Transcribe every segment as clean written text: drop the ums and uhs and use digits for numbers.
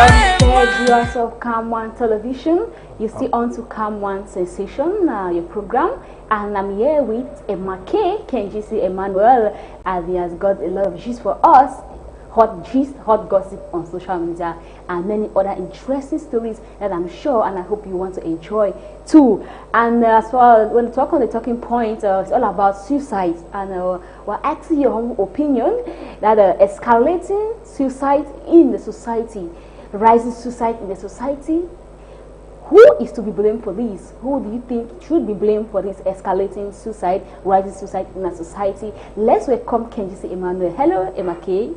Unfair viewers of CAM1 television, you see on to CAM1 Sensation, your program, and I'm here with Emake Kenjisi Emmanuel, and he has got a lot of gist for us, hot gossip on social media, and many other interesting stories that I'm sure and I hope you want to enjoy too. And as well, when we talk on the talking point, it's all about suicide, and we're asking your own opinion that escalating suicide in the society, rising suicide in the society. Who is to be blamed for this? Who do you think should be blamed for this escalating suicide, rising suicide in the society? Let's welcome Kenjisi Emmanuel. Hello, Emake.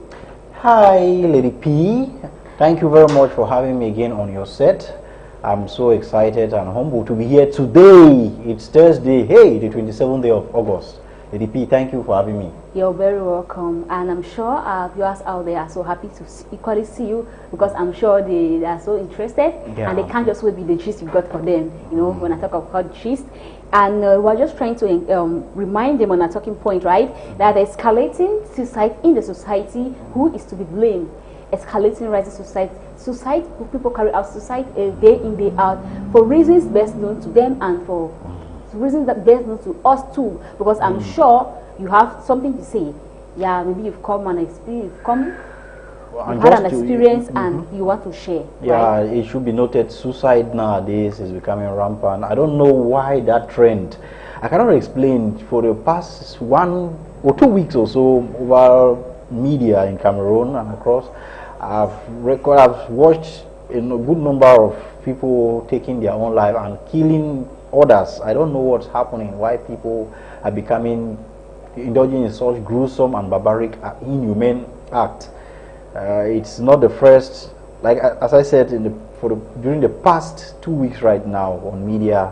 Hi, Lady P. Thank you very much for having me again on your set. I'm so excited and humbled to be here today. It's Thursday, hey, the 27th day of August. Lady P, thank you for having me. You're very welcome, and I'm sure our viewers out there are so happy to equally see you, because I'm sure they are so interested, and they can't just wait with the gist you've got for them, you know, when I talk about gist. And we're just trying to remind them on a talking point, right, that escalating suicide in the society, who is to be blamed? Escalating rising suicide, people carry out suicide day in, day out, for reasons best known to them and for reasons that best known to us too, because I'm sure you have something to say. Yeah, maybe you've come and had an experience and you want to share. Yeah, right? It should be noted, suicide nowadays is becoming rampant. I don't know why that trend. I cannot explain. For the past 1 or 2 weeks or so, over media in Cameroon and across, I've watched a good number of people taking their own life and killing others. I don't know what's happening, why people are indulging in such gruesome and barbaric, inhumane act. It's not the first. Like as I said, during the past 2 weeks right now on media,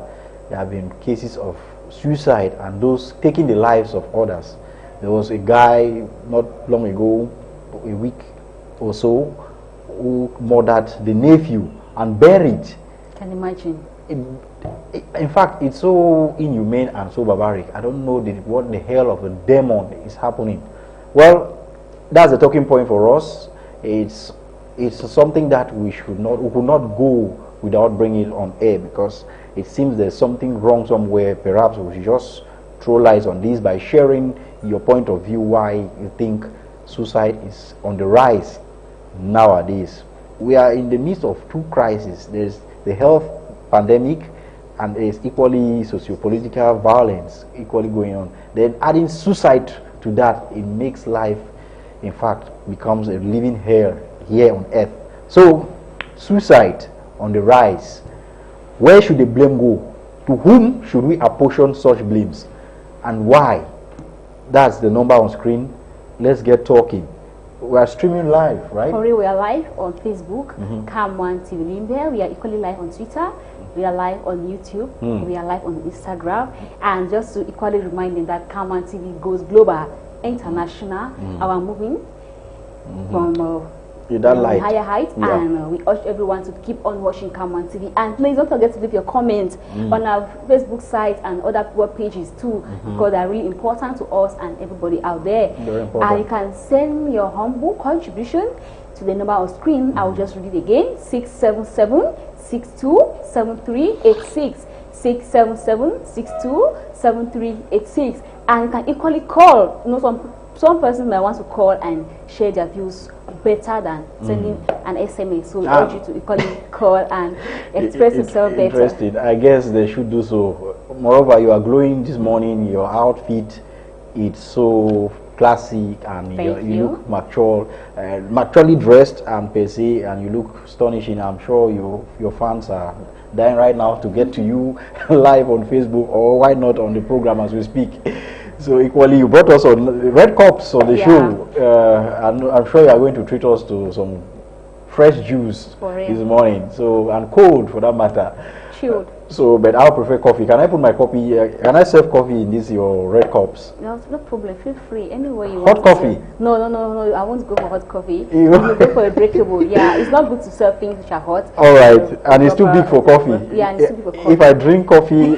there have been cases of suicide and those taking the lives of others. There was a guy not long ago, a week or so, who murdered the nephew and buried. Can you imagine? In fact, it's so inhumane and so barbaric. I don't know what the hell of a demon is happening. Well, that's the talking point for us. It's something that we could not go without bringing it on air, because it seems there's something wrong somewhere. Perhaps we should just throw lights on this by sharing your point of view, why you think suicide is on the rise nowadays. We are in the midst of two crises. There's the health pandemic, and there's equally socio-political violence equally going on. Then adding suicide to that, it makes life, in fact, becomes a living hell here on earth. So, suicide on the rise. Where should the blame go? To whom should we apportion such blames? And why? That's the number on screen. Let's get talking. We are streaming live, right? For real, we are live on Facebook, CAM1 TV Limbe. We are equally live on Twitter. We are live on YouTube. We are live on Instagram. And just to equally remind them that CAM1 TV goes global, international. Our moving from higher heights, and we urge everyone to keep on watching CAM1 TV. And please don't forget to leave your comments on our Facebook site and other web pages too, because they're really important to us and everybody out there. And you can send your humble contribution to the number on screen. I will just read it again: 677-627386. 677-627386. And you can equally call. You know, some person might want to call and share their views better than sending an SMS. So we urge you to equally call and express yourself better. Interesting. I guess they should do so. Moreover, you are glowing this morning. Your outfit, it's so classic, and you look maturely dressed and per se, and you look astonishing. I'm sure your fans are dying right now to get to you live on Facebook, or why not on the program as we speak. So equally, you brought us on red cups on the show, and I'm sure you are going to treat us to some fresh juice this morning. So, and cold for that matter. Chilled. So, but I'll prefer coffee. Can I put my coffee? Can I serve coffee in your red cups? No problem. Feel free. Anywhere you want. Hot coffee? No. I won't go for hot coffee. You will go for a breakable. Yeah, it's not good to serve things which are hot. All right, and it's too big for coffee. Yeah, and it's too big for coffee. If I drink coffee,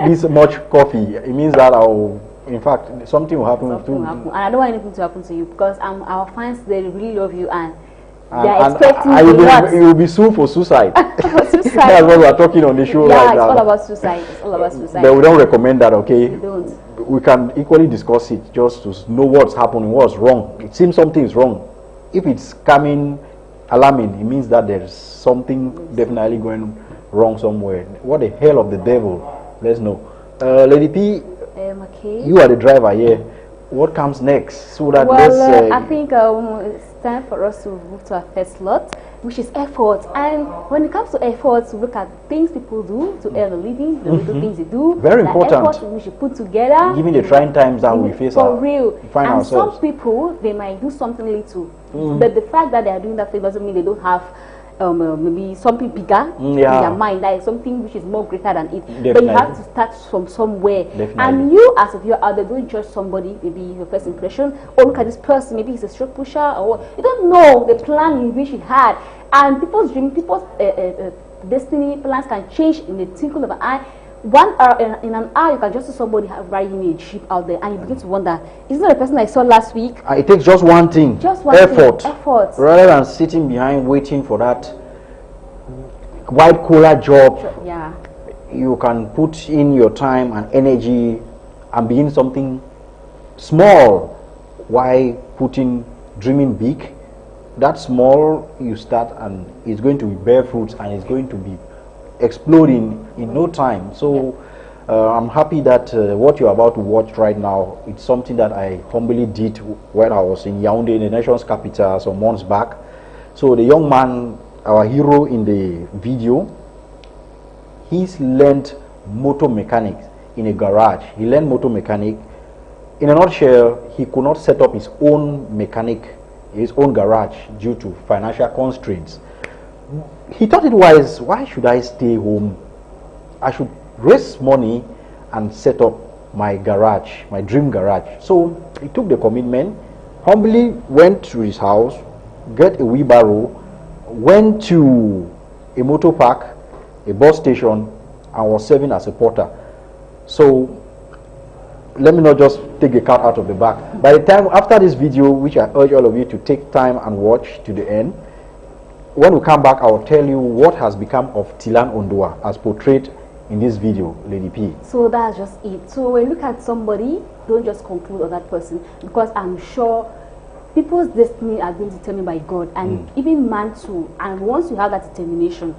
this much coffee, it means that in fact, something will happen. And I don't want anything to happen to you, because our fans, they really love you, and They're expecting and you will be sued for suicide. Suicide. That's what we are talking on the show right now. Yeah, it's all about suicide. It's all about suicide. But we don't recommend that, okay? We don't. We can equally discuss it just to know what's happening, what's wrong. It seems something is wrong. If it's coming alarming, it means that there's something definitely going wrong somewhere. What the hell of the devil? Let's know. Lady P, Okay. you are the driver here. What comes next? So that I think it's time for us to move to our first slot, which is effort. And when it comes to efforts, we look at things people do to earn a living, the little things they do. Very important. Effort we should put together. Given the trying times that we face, for real. Find and ourselves. Some people, they might do something little, but the fact that they are doing that thing doesn't mean they don't have maybe something bigger in their mind, like something which is more greater than it. Definitely. But you have to start from somewhere. Definitely. And you, as if you're out there, don't judge somebody, maybe your first impression, or look at this person, maybe he's a stroke pusher, or what. You don't know the plan in which he had. And people's dream, people's destiny plans can change in the twinkle of an eye. 1 hour, in an hour, you can just see somebody riding a jeep out there, and you begin to wonder, isn't that the person I saw last week? It takes just one thing. Just one effort. thing. Effort. Rather than sitting behind waiting for that white collar job, yeah, you can put in your time and energy and begin something small while dreaming big. That small you start, and it's going to bear fruits, and it's going to be exploding in no time. So I'm happy that what you're about to watch right now, it's something that I humbly did when I was in Yaoundé, in the nation's capital, some months back. So the young man, our hero in the video, he's learned motor mechanics in a garage. He learned motor mechanic. In a nutshell, he could not set up his own garage due to financial constraints. He thought it wise, why should I stay home? I should raise money and set up my garage, my dream garage. So he took the commitment, humbly went to his house, get a wheelbarrow, went to a motor park, a bus station, and was serving as a porter. So let me not just take the cat out of the bag. By the time after this video, which I urge all of you to take time and watch to the end, when we come back, I will tell you what has become of Tilan Ondua as portrayed in this video, Lady P. So that's just it. So when you look at somebody, don't just conclude on that person, because I'm sure people's destiny are being determined by God, and even man too. And once you have that determination,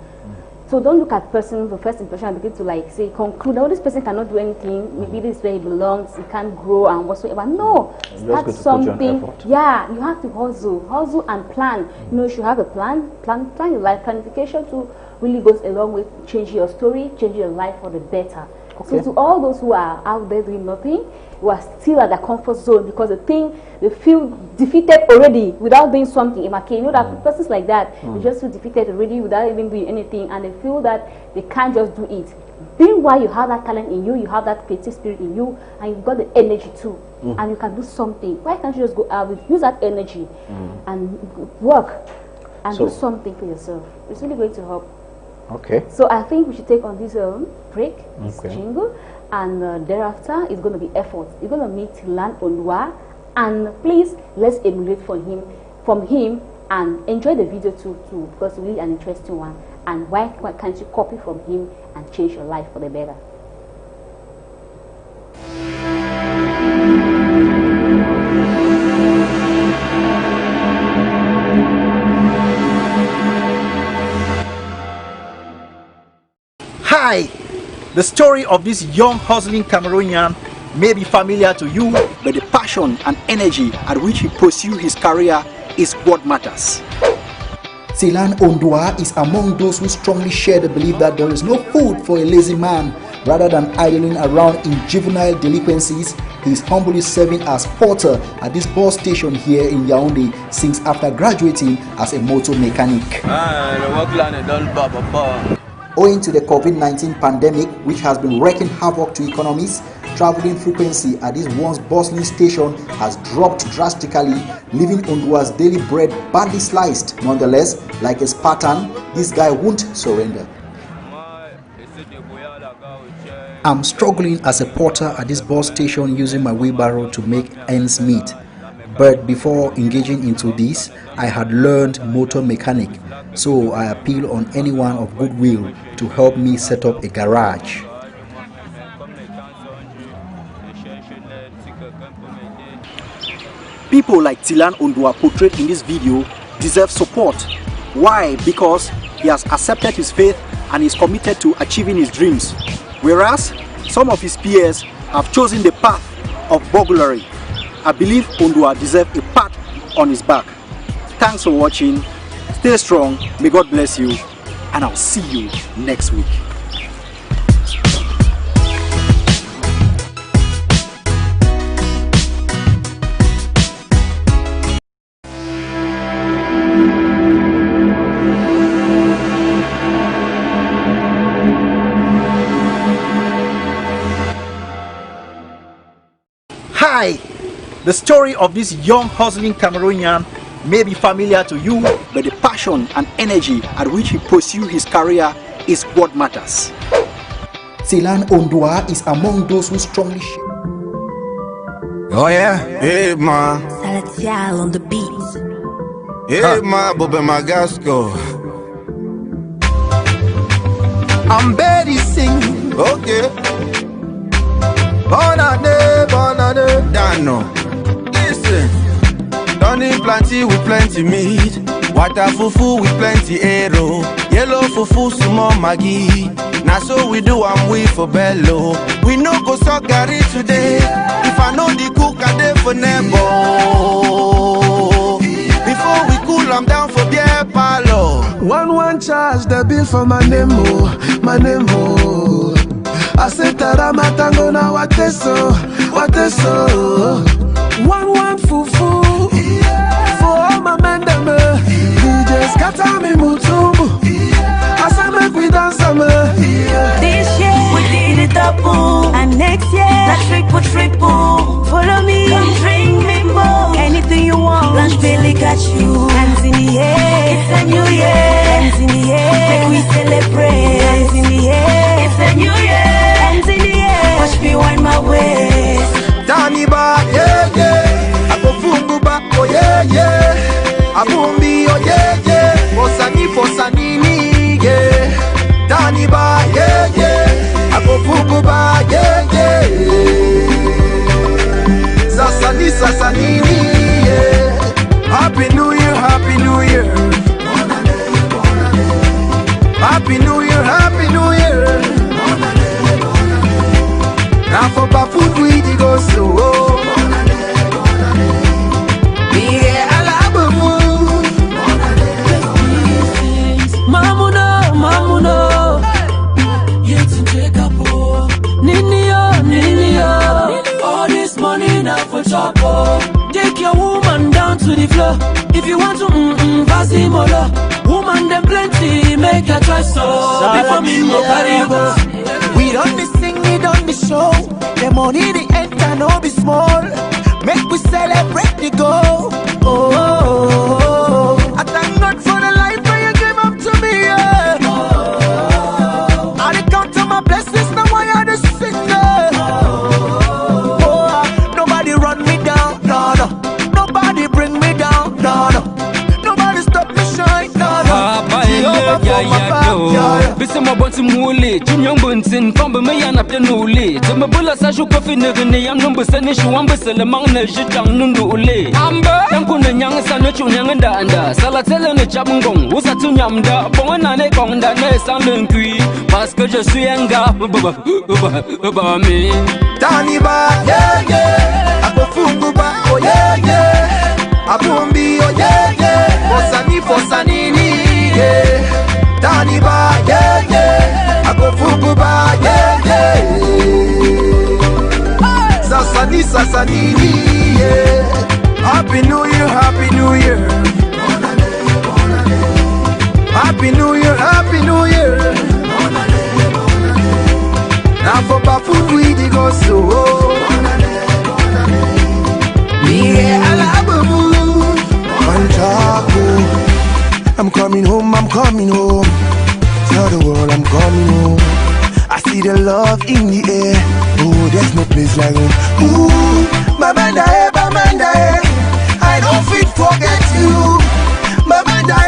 so don't look at person, the first impression, and begin to like say, conclude, oh, this person cannot do anything, maybe this is where he belongs, he can't grow and whatsoever. No, start something. Yeah, you have to hustle and plan. You know, you should have a plan your life. Planification too really goes a long way to changing your story, changing your life for the better. Okay. So to all those who are out there doing nothing, who are still at their comfort zone because they feel defeated already without doing something. You know that persons like that, they just feel defeated already without even doing anything, and they feel that they can't just do it. Meanwhile, you have that talent in you, you have that creative spirit in you, and you've got the energy too, and you can do something. Why can't you just go out and use that energy and work and do something for yourself? It's really going to help. Okay. So I think we should take on this break, this jingle, and thereafter it's going to be effort. You're going to meet Tilan Ondua, and please let's emulate from him and enjoy the video too, because it's really an interesting one. And why can't you copy from him and change your life for the better? Hi! The story of this young hustling Cameroonian may be familiar to you, but the passion and energy at which he pursued his career is what matters. Tilan Ondua is among those who strongly share the belief that there is no food for a lazy man. Rather than idling around in juvenile delinquencies, he is humbly serving as porter at this bus station here in Yaoundé since after graduating as a motor mechanic. Owing to the COVID-19 pandemic, which has been wreaking havoc to economies, traveling frequency at this once bustling station has dropped drastically, leaving Ondua's daily bread badly sliced. Nonetheless, like a Spartan, this guy won't surrender. I'm struggling as a porter at this bus station using my wheelbarrow to make ends meet. But before engaging into this, I had learned motor mechanic, so I appeal on anyone of goodwill to help me set up a garage. People like Tilan Ondua portrayed in this video deserve support. Why? Because he has accepted his faith and is committed to achieving his dreams. Whereas some of his peers have chosen the path of burglary. I believe Ondua deserves a pat on his back. Thanks for watching. Stay strong. May God bless you. And I'll see you next week. Hi! The story of this young hustling Cameroonian may be familiar to you, but the passion and energy at which he pursued his career is what matters. Tilan Ondua is among those who strongly Oh yeah, hey ma, Salatial on the beat. hey ma, Bobe Magasco. I'm Betty sing, okay. Bonane, Dano. Listen, Donny plenty with plenty meat. Water fufu with plenty arrow. Yellow fufu sumo magi. Now so we do am we for bello. We no go so carry today. If I know the cook I dey for nebo. Before we cool I'm down for beer palo. One charge the bill for my name, my name. I said Taramatango na wateso. One fufu for all my men them. DJ scatter me mutumbu. I said make we dance some. This year we did it up, and next year that triple. Follow me, come drink me more. Anything you want, lunch belly got you. Hands in the air, it's a new year. Hands in the air, make we celebrate. Hands in the air, it's a new year. Hands in the air, watch me wind my waist. Tani ba, yeah. I go fungu ba, oh yeah. I bumbi, oh yeah. Fosani, yeah. Tani ba, yeah. I go fungu ba, yeah. Sasani, yeah. Happy New Year. Happy New Year. Now for food we go slow. Yeah, I love food. Mamuno. Yet in Jacobo. Ninio. All this money now for chopper. Take your woman down to the floor. If you want to, Vasimolo. Woman, them plenty, make a choice. So before me, no carry you go. We don't be sing, we don't be show. The money, the enter, no be small. Make we celebrate the goal. Oh, I thank God for the life that you gave up to me. Yeah. I count on my blessings, now I am the singer. Nobody run me down, no. Nobody bring me down, no. Nobody stop me shine, no. Bisema bonti mule, chinyong buntin, kombe me yana penule. Jema bula sa shu kofi negene yam numbu sene shu ambe sele mangne jitang nundu ule. Ambe, yankune nyang sa ne chu nyang anda. Sala tele ne chabungong, usa tu nyamda. Bonga nane kongda ne sang lengkui. Parce que je suis un gars, me. Tani ba, yeah. Abo fungu ba, oh yeah. Abumbi, oh yeah. Fosani, yeah. Tani ba, yeah. Abo fungu ba, yeah. Sasani, yeah. Happy New Year. Happy New Year. Now for food we go slow. Yeah, I love food. I'm coming home. Tell the world I'm coming home. I see the love in the air. Oh, there's no place like home. Ooh, Bamanda, forget you. Mamanda,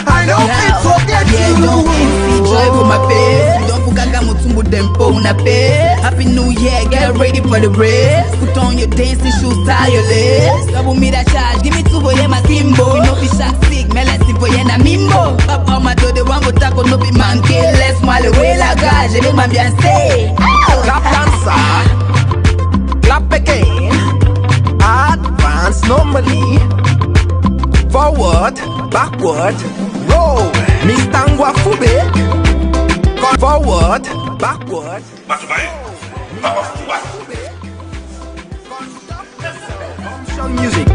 I don't forget you. Don't envy joy for my face. Don't forget Mutumbu Dempo na pay. Happy New Year, get ready for the race. Put on your dancing shoes, tie your lace. Double me that charge, give me two for my timbo. We no be shark sick, me let's see for na mimbo. Up on my door, the one go tackle no be man kill. Let's smile away like God, je make my bien stay. Clap dancer, clap again. Advance normally. Forward, backward, roll. Mistangwa Fube. Forward, backward. Music.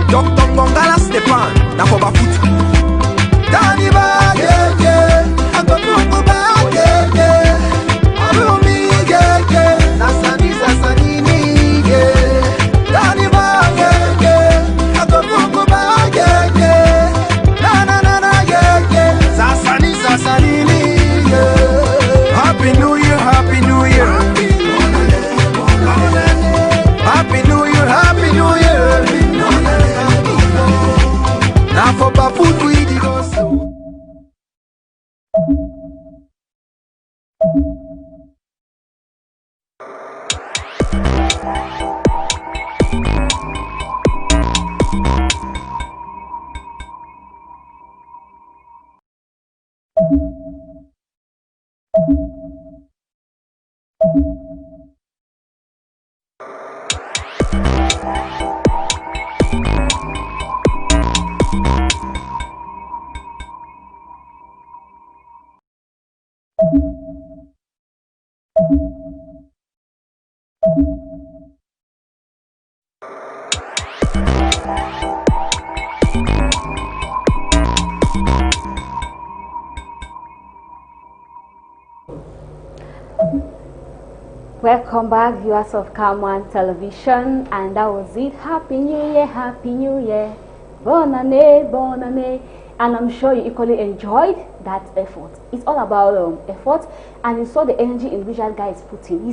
Dr. Ngongala Stepan, na for Bafut. Dani ba yeah. I go put back yeah. Arumi yeah. Nasani yeah. Dani ba yeah. I go put back yeah. Na yeah. Sasani yeah. Happy New Year. Happy New Year. Now for Bafut we did also. Welcome back, viewers of CAM1 television, and that was it. Happy New Year, Happy New Year, bon année, and I'm sure you equally enjoyed that effort. It's all about effort, and you saw the energy in which that guy is putting.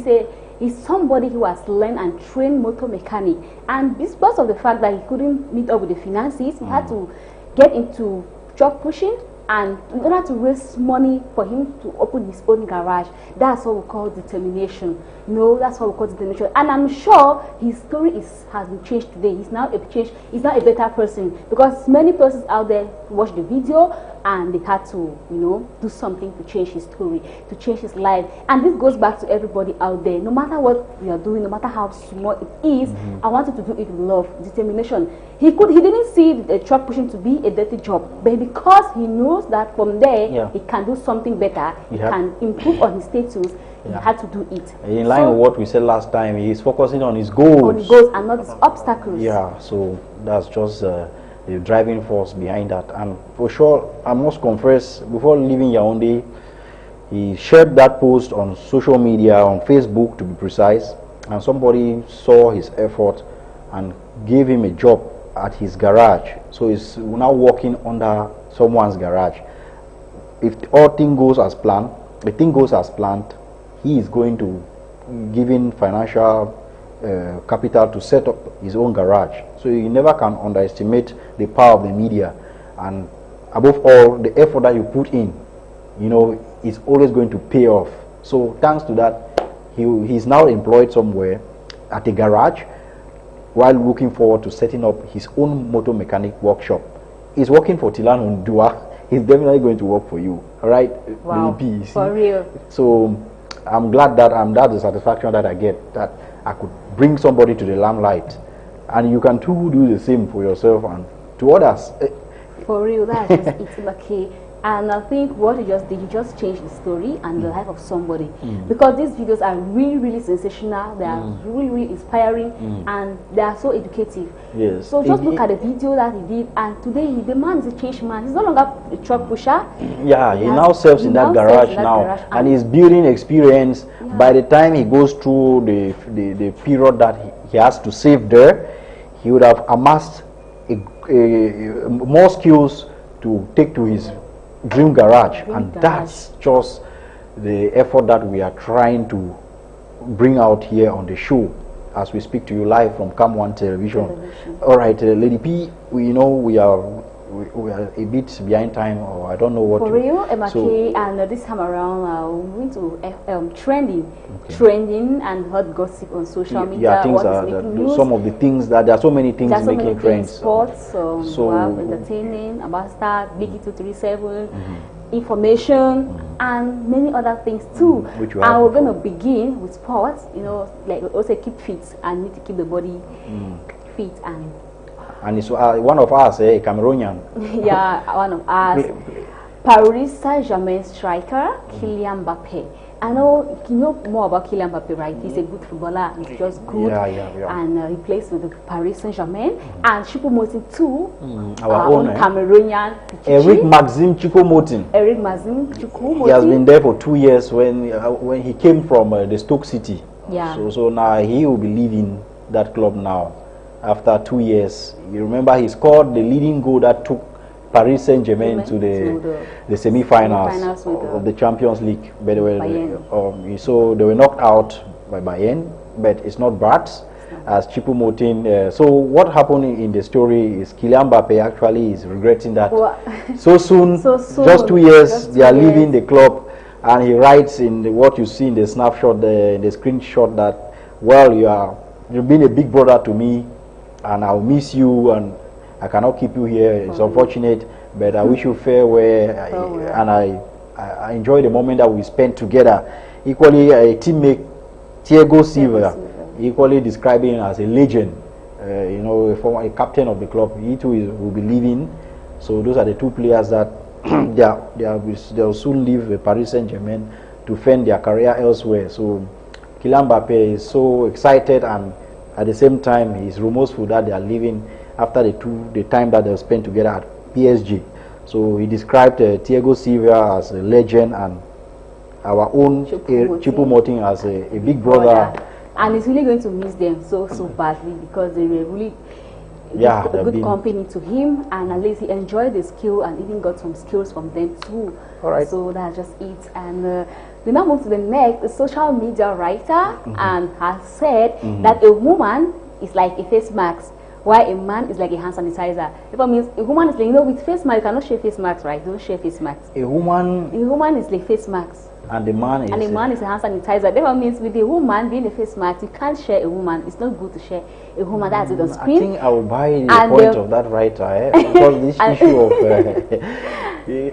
He's somebody who has learned and trained motor mechanic, and because of the fact that he couldn't meet up with the finances, he had to get into job pushing. And in order to raise money for him to open his own garage, that's what we call determination. No, that's what we call determination. And I'm sure his story has been changed today. He's now a better person, because many persons out there watched the video and they had to, do something to change his story, to change his life. And this goes back to everybody out there. No matter what we are doing, no matter how small it is, I want you to do it with love, determination. He didn't see the truck pushing to be a dirty job, but because he knows that from there he can do something better, he can improve on his status, he had to do it. In line with what we said last time, he's focusing on his goals. On his goals and not his obstacles. Yeah, so that's just the driving force behind that. And for sure, I must confess, before leaving Yaoundé, he shared that post on social media, on Facebook to be precise, and somebody saw his effort and gave him a job at his garage. So he's now working under someone's garage. If all thing goes as planned, he is going to give him financial capital to set up his own garage. So you never can underestimate the power of the media, and above all, the effort that you put in, is always going to pay off. So thanks to that, he's now employed somewhere at a garage, while looking forward to setting up his own motor mechanic workshop. He's working for Tilan Ondua. He's definitely going to work for you. All right? Wow, for real. So I'm glad that that's the satisfaction that I get, that I could bring somebody to the limelight. And you can too do the same for yourself and to others. For real, that's just it's lucky. And I think what you just did, you just changed the story and the life of somebody. Because these videos are really, really sensational. They are really, really inspiring, and they are so educative. Yes. So just look at the video that he did, and today the man is a changed man. He's no longer a truck pusher. Yeah, he now serves in that garage now, and he's building experience. By the time he goes through the period that he has to save there, he would have amassed more skills to take to his dream garage. That's just the effort that we are trying to bring out here on the show. as we speak to you live from CAM1 television. All right, Lady P, we know we are a bit behind time, or I don't know what. For real, MK, and this time around, we're going to trending and hot gossip on social media. Yeah, things are some of the things that there are so many things making trends. Sports, entertaining, about Star, Biggie 237, information, and many other things too. And we're going to begin with sports. You know, like we also keep fit and need to keep the body fit and it's one of us, a Cameroonian. Yeah, one of us. Paris Saint-Germain striker Kylian Mbappe. I know you know more about Kylian Mbappe, right? He's a good footballer. He's just good, and he plays with the Paris Saint-Germain. And Choupo-Moting too, our own Cameroonian. Eric Maxime Choupo-Moting. Eric Maxime Choupo-Moting. He has been there for 2 years when he came from the Stoke City. Yeah. So now he will be leaving that club now. After 2 years, you remember he scored the leading goal that took Paris Saint-Germain to the semi-finals of the Champions League. By the way, so they were knocked out by Bayern, but it's not bad as Choupo-Moting. So what happened in the story is Kylian Mbappe actually is regretting that so soon, just 2 years, they are leaving the club, and he writes in what you see in the snapshot, the screenshot, that, well, you've been a big brother to me, and I'll miss you, and I cannot keep you here. It's unfortunate, but I wish you farewell, and I enjoy the moment that we spent together. Equally, a teammate, Thiago Silva, equally describing him as a legend, you know, a captain of the club. He too will be leaving. So those are the two players that they'll soon leave Paris Saint-Germain to fend their career elsewhere. So Kylian Mbappe is so excited, and at the same time he's remorseful that they are leaving after the time that they spent together at PSG. So he described Thiago Silva as a legend, and our own Choupo-Moting as a big brother. And he's really going to miss them so badly, because they were really a good company to him, and at least he enjoyed the skill and even got some skills from them too. All right. So that's just it. And we now move to the next. A social media writer and has said that a woman is like a face mask, while a man is like a hand sanitizer. If I mean, a woman is like, you know, with face mask, you cannot share face masks, right? Don't share face masks. A woman is like face masks. And the man is a hand sanitizer. That means with a woman being a face mask, you can't share a woman. It's not good to share a woman. That's it on screen. I think I will buy the point of that writer, because this issue of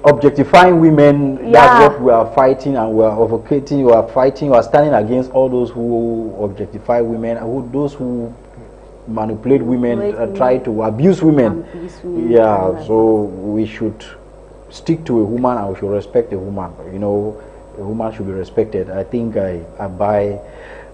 objectifying women, that's what we are fighting, and we are advocating. We are fighting. We are standing against all those who objectify women, those who manipulate women, try to abuse women. So we should stick to a woman, and we should respect a woman. You know, a woman should be respected. I think I buy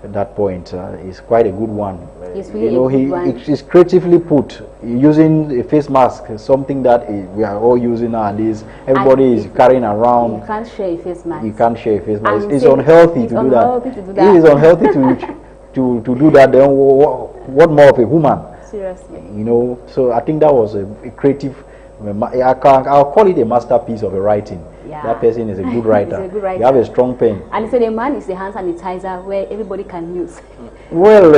that point. It's quite a good one. Really, you know, it's creatively put, using a face mask, something that we are all using nowadays. Everybody is carrying around. You can't share a face mask. You can't share a face mask. It's unhealthy to do that. It is unhealthy to do that. Then what more of a woman? Seriously. You know. So I think that was a creative. I'll call it a masterpiece of a writing. That person is a good writer. You have a strong pen. And he said a man is a hand sanitizer where everybody can use. Well,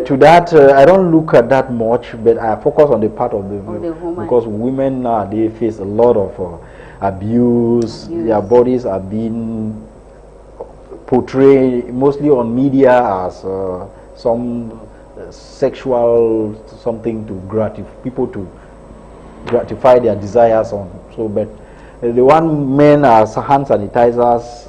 to that, I don't look at that much, but I focus on the part of the woman. Because women they face a lot of abuse. Their bodies are being portrayed mostly on media as some sexual something to gratify their desires on. So, but the one men as hand sanitizers,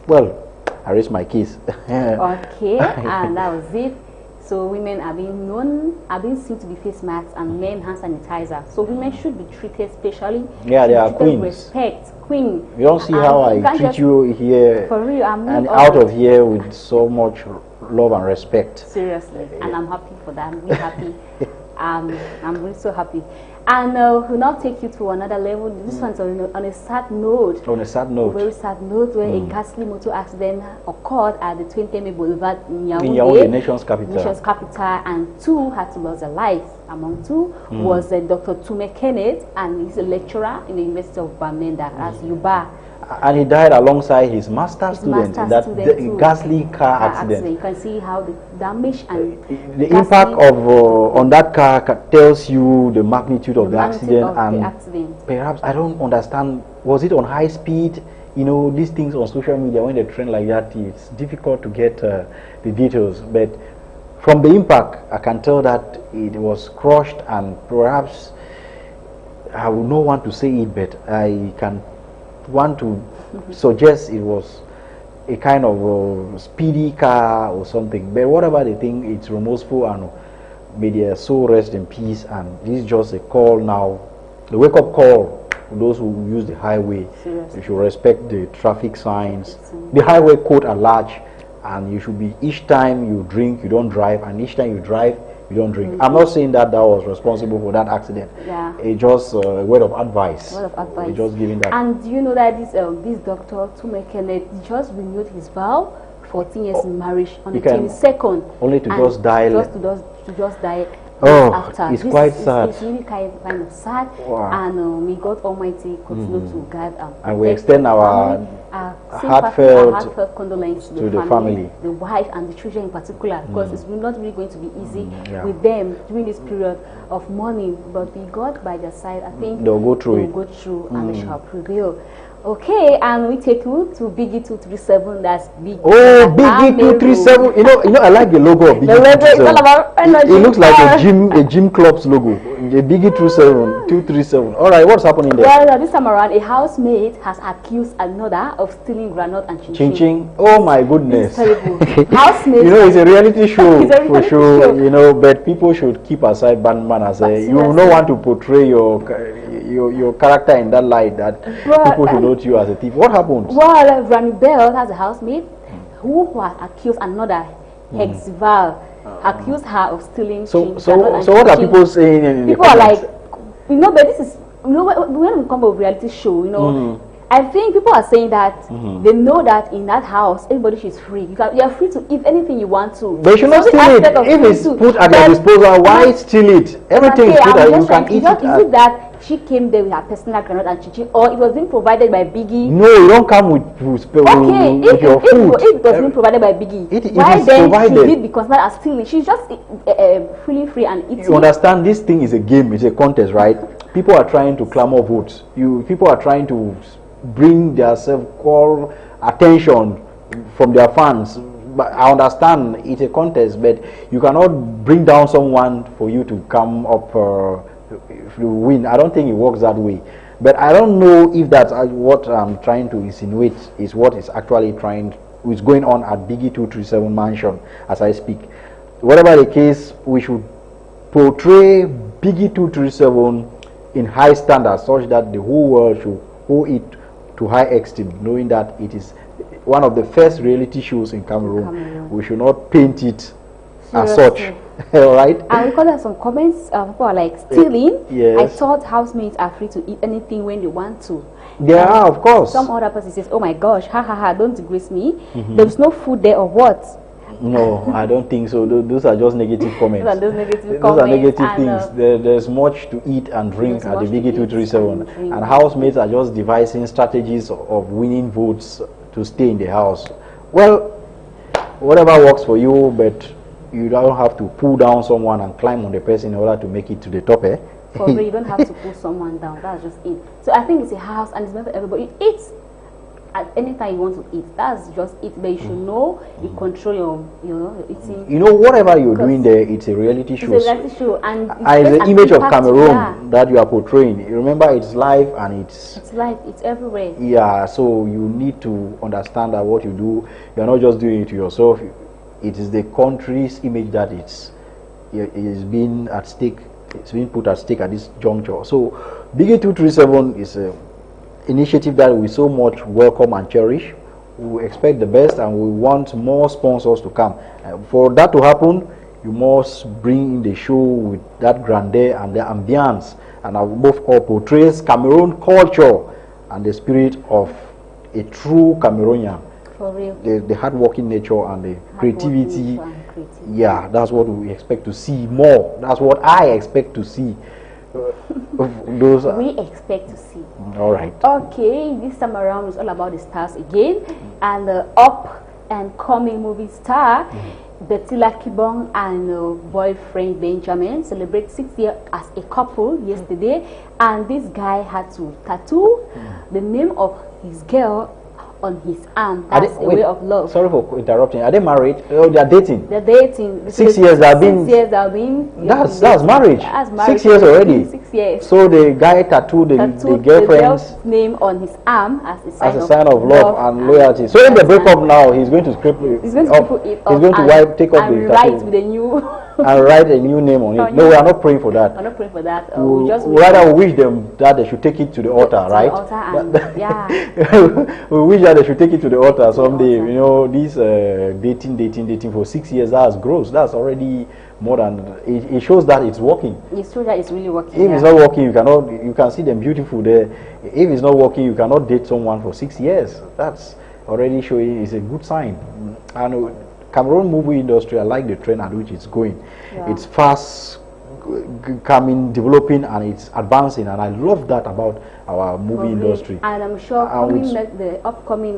well, I raised my case. Okay, and that was it. So women are being seen to be face masks, and men hand sanitizer. So women should be treated specially. Yeah, they are queens. Respect, queen. You don't see how I treat you here, for real, and out of here with so much love and respect. Seriously, and I'm happy for that. I'm really happy. I'm really so happy. And we'll now take you to another level. This one's on a sad note. On a sad note. A very sad note, where a ghastly motor accident occurred at the 20th Boulevard in Yaoundé, the nation's capital. And 2 had to lose their lives. Among 2 was Dr. Tume Kenneth, and he's a lecturer in the University of Bamenda as Yuba. And he died alongside his master student in that ghastly car accident. You can see how the damage and the impact of on that car tells you the magnitude of the accident. Perhaps I don't understand. Was it on high speed? You know, these things on social media, when they trend like that, it's difficult to get the details. But from the impact, I can tell that it was crushed, and perhaps I would not want to say it, but I can want to suggest it was a kind of speedy car or something. But whatever they think, it's remorseful, and may their soul rest in peace. And this is just a call now, the wake-up call. Those who use the highway, you should respect the traffic signs, the highway code at large, and you should be, each time you drink, you don't drive, and each time you drive, you don't drink. I'm not saying that was responsible for that accident. It's just a word of advice. It's just giving that. And do you know that this doctor, Tume Kenneth, just renewed his vow, 14 years in marriage, on the 22nd. Only to just die. To just die. After. It's quite sad. It's really kind of sad. Wow. And may God Almighty continue to guide and we extend our heartfelt condolences to the family, the wife and the children in particular, because it's not really going to be easy with them during this period of mourning. But with God by their side, I think they'll go through and they shall prevail. Okay, and we take you to Biggie 237. That's Biggie. Oh, Biggie 237. You know, I like the logo of Biggie 237. It's all about energy. It looks like a gym club's logo. The Biggie 237. All right, what's happening there? Well, this time around, a housemate has accused another of stealing granite and chin-chin. Oh my goodness! It's terrible. Housemate. You know, it's a reality show for sure. You know, but people should keep aside Batman as you don't want to portray your character in that light that people should note you as a thief. What happened? Well, Granny Bell has a housemate who has accused another ex-Val, accused her of stealing. So what are people saying in people the are like, you know, but this is, you know, when we come to a reality show, you know, I think people are saying that they know that in that house everybody is free. You're free to eat anything you want to. They should not steal it. If it's put at your disposal, why steal it? Everything is put that you can eat it. Is it that she came there with her personal granite and chinchin, or it was being provided by Biggie? No, you don't come with your food. If it was being provided by Biggie, why then should it be considered as stealing? She's just freely free and eating. You understand, this thing is a game, it's a contest, right? People are trying to clamor votes. People are trying to bring their self-call attention from their fans. But I understand it's a contest, but you cannot bring down someone for you to come up if you win. I don't think it works that way. But I don't know if that's what I'm trying to insinuate is what is actually is going on at Biggie 237 mansion as I speak. Whatever the case, we should portray Biggie 237 in high standards such that the whole world should hold it to high esteem, knowing that it is one of the first reality shows in Cameroon. We should not paint it as such. All right. And we got some comments. People are like, stealing. Yes. I thought housemates are free to eat anything when they want to. Yeah, of course. Some other person says, oh my gosh, ha ha ha, don't disgrace me. There's no food there or what? No, I don't think so. Those are just negative comments. Those are those are negative things. There's much to eat and drink at the Biggie 237. And housemates are just devising strategies of winning votes to stay in the house. Well, whatever works for you, but you don't have to pull down someone and climb on the person in order to make it to the top, eh? For real, you don't have to pull someone down. That's just it. So I think it's a house and it's not for everybody. Eat at any time you want to eat. That's just it. But you should know you control your eating. You know, whatever you're doing there, it's a reality show. It's a reality show, and it's the image of Cameroon that you are portraying. You remember, it's live and it's live. It's everywhere. Yeah, so you need to understand that what you do, you're not just doing it to yourself. It is the country's image that it is being at stake. It's being put at stake at this juncture. So, Biggie 237 is a initiative that we so much welcome and cherish. We expect the best and we want more sponsors to come. For that to happen, you must bring in the show with that grandeur and the ambience, and above all portrays Cameroon culture and the spirit of a true Cameroonian. For real. The hard-working nature and the creativity. Yeah, that's what we expect to see more. That's what I expect to see. those. We expect to see. All right. Okay, this time around is all about the stars again, and the up and coming movie star. Betila Kibong and boyfriend Benjamin celebrate 6 years as a couple yesterday, and this guy had to tattoo the name of his girl on his arm. That's a way of love. Sorry for interrupting. Are they married? Oh, they are dating. They're dating. 6 years. They have been. 6 years. They've been. That's marriage. That's marriage. 6 years already. 6 years. So the guy tattooed the girlfriend's name on his arm as a sign of love and loyalty. So if they break up now, he's going to scrape it. He's going to put it up. He's going to take off the write tattoo with a new. and write a new name on it. No, we are not praying for that. I'm not praying for that. We just rather wish them that they should take it to the altar, right? The altar and, yeah. We wish that they should take it to the altar someday. You know, this dating for 6 years, that's gross. That's already more than it shows that it's working. It shows that it's really working. If it's not working, you can see them beautiful there. If it's not working, you cannot date someone for 6 years. That's already showing it's a good sign. And Cameroon movie industry, I like the trend at which it's going. Yeah. It's fast coming, developing, and it's advancing, and I love that about our movie industry. And I'm sure the upcoming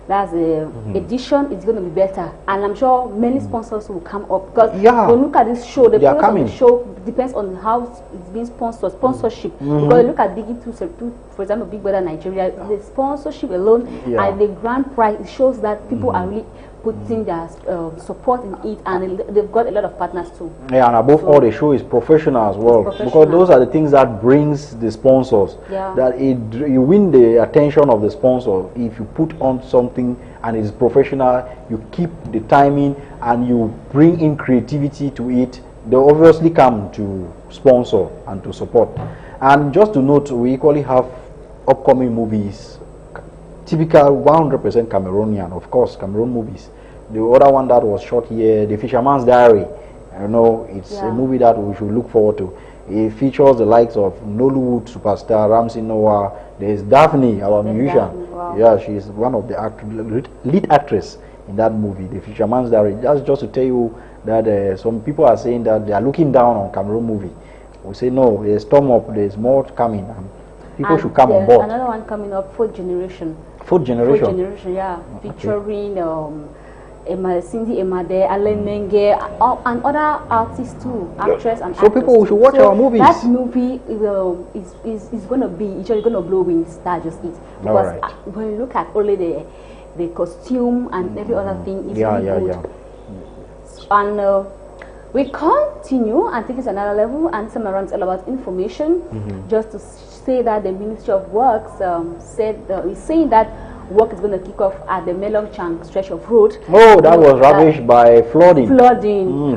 that's the edition is going to be better, and I'm sure many sponsors will come up, because when you look at this show, the product of the show depends on how it's being sponsored, sponsorship. Because you look at Digi2, for example, Big Brother Nigeria, the sponsorship alone and the grand prize, it shows that people are really putting their support in it, and they've got a lot of partners too. Yeah, and above all, the show is professional as well, because those are the things that brings the sponsors. That you win the attention of the sponsor if you put on something and it's professional, you keep the timing, and you bring in creativity to it. They obviously come to sponsor and to support. And just to note, we equally have upcoming movies, typical 100% Cameroonian, of course, Cameroon movies. The other one that was shot here, The Fisherman's Diary, you know, it's a movie that we should look forward to. It features the likes of Nollywood superstar Ramsey Noah. There's Daphne, our musician. Yeah, she's one of the lead actress in that movie, The Fisherman's Diary. That's just to tell you that some people are saying that they are looking down on Cameroon movie. We say no, there's storm up, there's more coming, and people should come on board. Another one coming up, Fourth Generation. Fourth Generation? Fourth Generation, yeah. Featuring Cindy Emade, Alain Menge, and other artists too, actress and actors. So people should watch our movies. That movie is going to be, it's going to blow wings, that's just it. Because when you look at only the costume and every other thing, it's really good. And we continue and take it to another level, and some around all about information. Just to say that the Ministry of Works is saying that work is going to kick off at the Melongchang stretch of road. Oh, that was ravaged by flooding.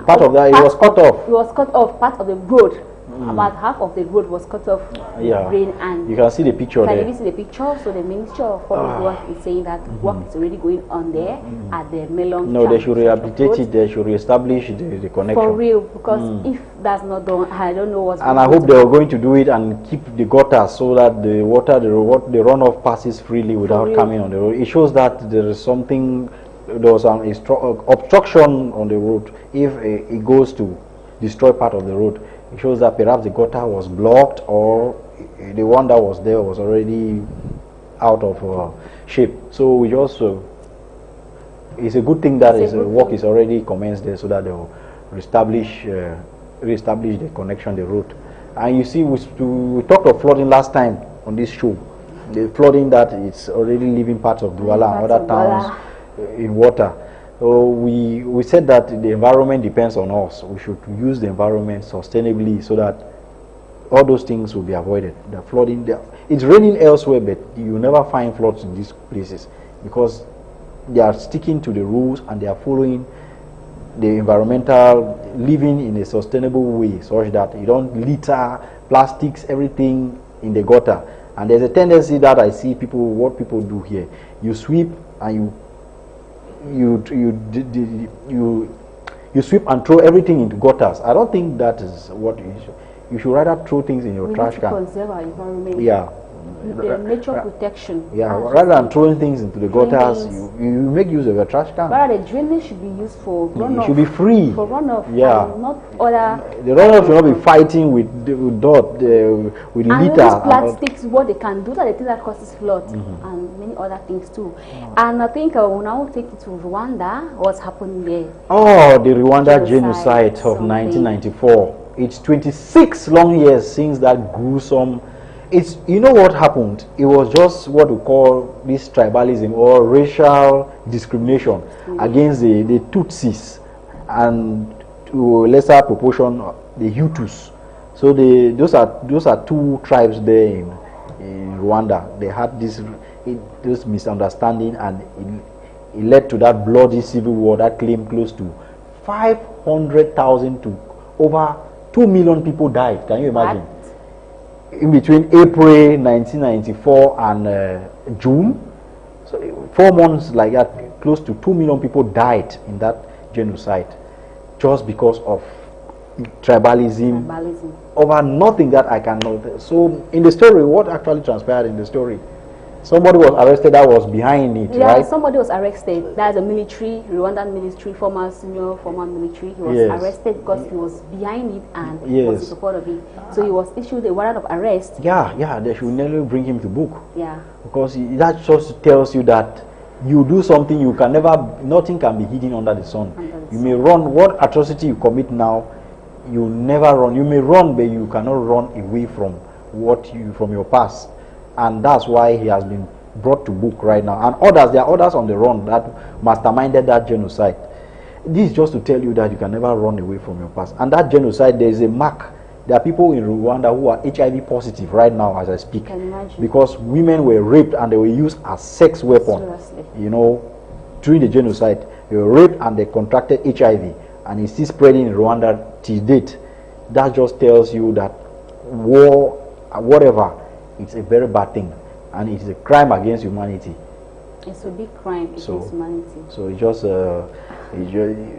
Part of that, it was cut off. It was cut off, part of the road. About half of the road was cut off with rain, and you can see the picture there. Can you see the picture? So the Ministry of Public Works is saying that work is already going on there at the Melongchang. No, they should rehabilitate it. They should reestablish the connection. For real, because if that's not done, I don't know what's going to happen. And I hope they are going to do it and keep the gutters so that the water, the runoff passes freely without coming on the road. It shows that there is something, there was an obstruction on the road. If it goes to destroy part of the road, it shows that perhaps the gutter was blocked, or the one that was there was already out of shape. So we just it's a good thing that work is already commenced there, so that they will reestablish the connection, the route. And you see, we talked of flooding last time on this show. The flooding that it's already leaving parts of Douala and other towns in water. So we said that the environment depends on us. We should use the environment sustainably so that all those things will be avoided. The flooding, it's raining elsewhere, but you never find floods in these places because they are sticking to the rules and they are following the environmental living in a sustainable way, such that you don't litter plastics, everything in the gutter. And there's a tendency that I see what people do here. You sweep and you sweep and throw everything into gutters. I don't think that is what you should. You should rather throw things in your trash can. Conserve our environment. Yeah, The nature protection. Yeah, rather than throwing things into the gutters, you make use of a trash can. Rather, the drainage should be used for runoff. It should be free. For runoff. Yeah. And not other. The runoff should not be fighting with dirt, with litter. And these plastics, what they can do, that they think that causes flood and many other things too. And I think we'll now take it to Rwanda. What's happening there? Oh, the Rwanda genocide of 1994. It's 26 long years since that gruesome. It's, you know what happened? It was just what we call this tribalism or racial discrimination against the Tutsis, and to a lesser proportion the Hutus. So those are two tribes there in Rwanda. They had this misunderstanding, and it led to that bloody civil war that claimed close to 500,000 to over 2 million people died. Can you imagine? In between April 1994 and June, so 4 months like that, close to 2 million people died in that genocide, just because of tribalism. Over nothing that I cannot. So in the story, what actually transpired in the story? Somebody was arrested that was behind it, right? Somebody was arrested. That's a military, Rwandan military, former military. He was arrested because he was behind it and was in support of it. So he was issued a warrant of arrest. Yeah, they should nearly bring him to book. Yeah. Because that just tells you that you do something, you can never, nothing can be hidden under the sun. You may run, what atrocity you commit now, you never run. You may run, but you cannot run away from from your past. And that's why he has been brought to book right now. And others, there are others on the run that masterminded that genocide. This is just to tell you that you can never run away from your past. And that genocide, there is a mark. There are people in Rwanda who are HIV positive right now as I speak. Can you imagine? Because women were raped and they were used as sex weapons. Seriously. You know, during the genocide, they were raped and they contracted HIV. And it's still spreading in Rwanda till date. That just tells you that war, whatever, it's a very bad thing, and it is a crime against humanity. It's a big crime against humanity. So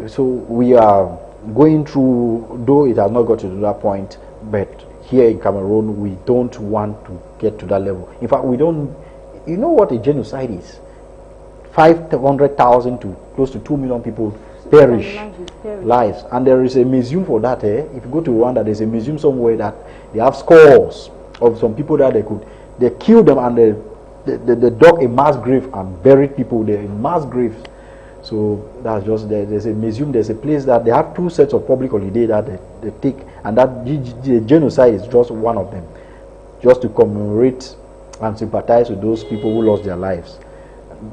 so we are going through, though it has not got to that point, but here in Cameroon we don't want to get to that level. In fact, we don't. You know what a genocide is? 500,000 to close to 2 million people perish lives, and there is a museum for that. If you go to Rwanda, there's a museum somewhere that they have scores of some people that they killed them and they dug a mass grave and buried people there in mass graves. So that's just there's a museum, there's a place that they have 2 sets of public holiday that they take, and that the genocide is just one of them, just to commemorate and sympathize with those people who lost their lives.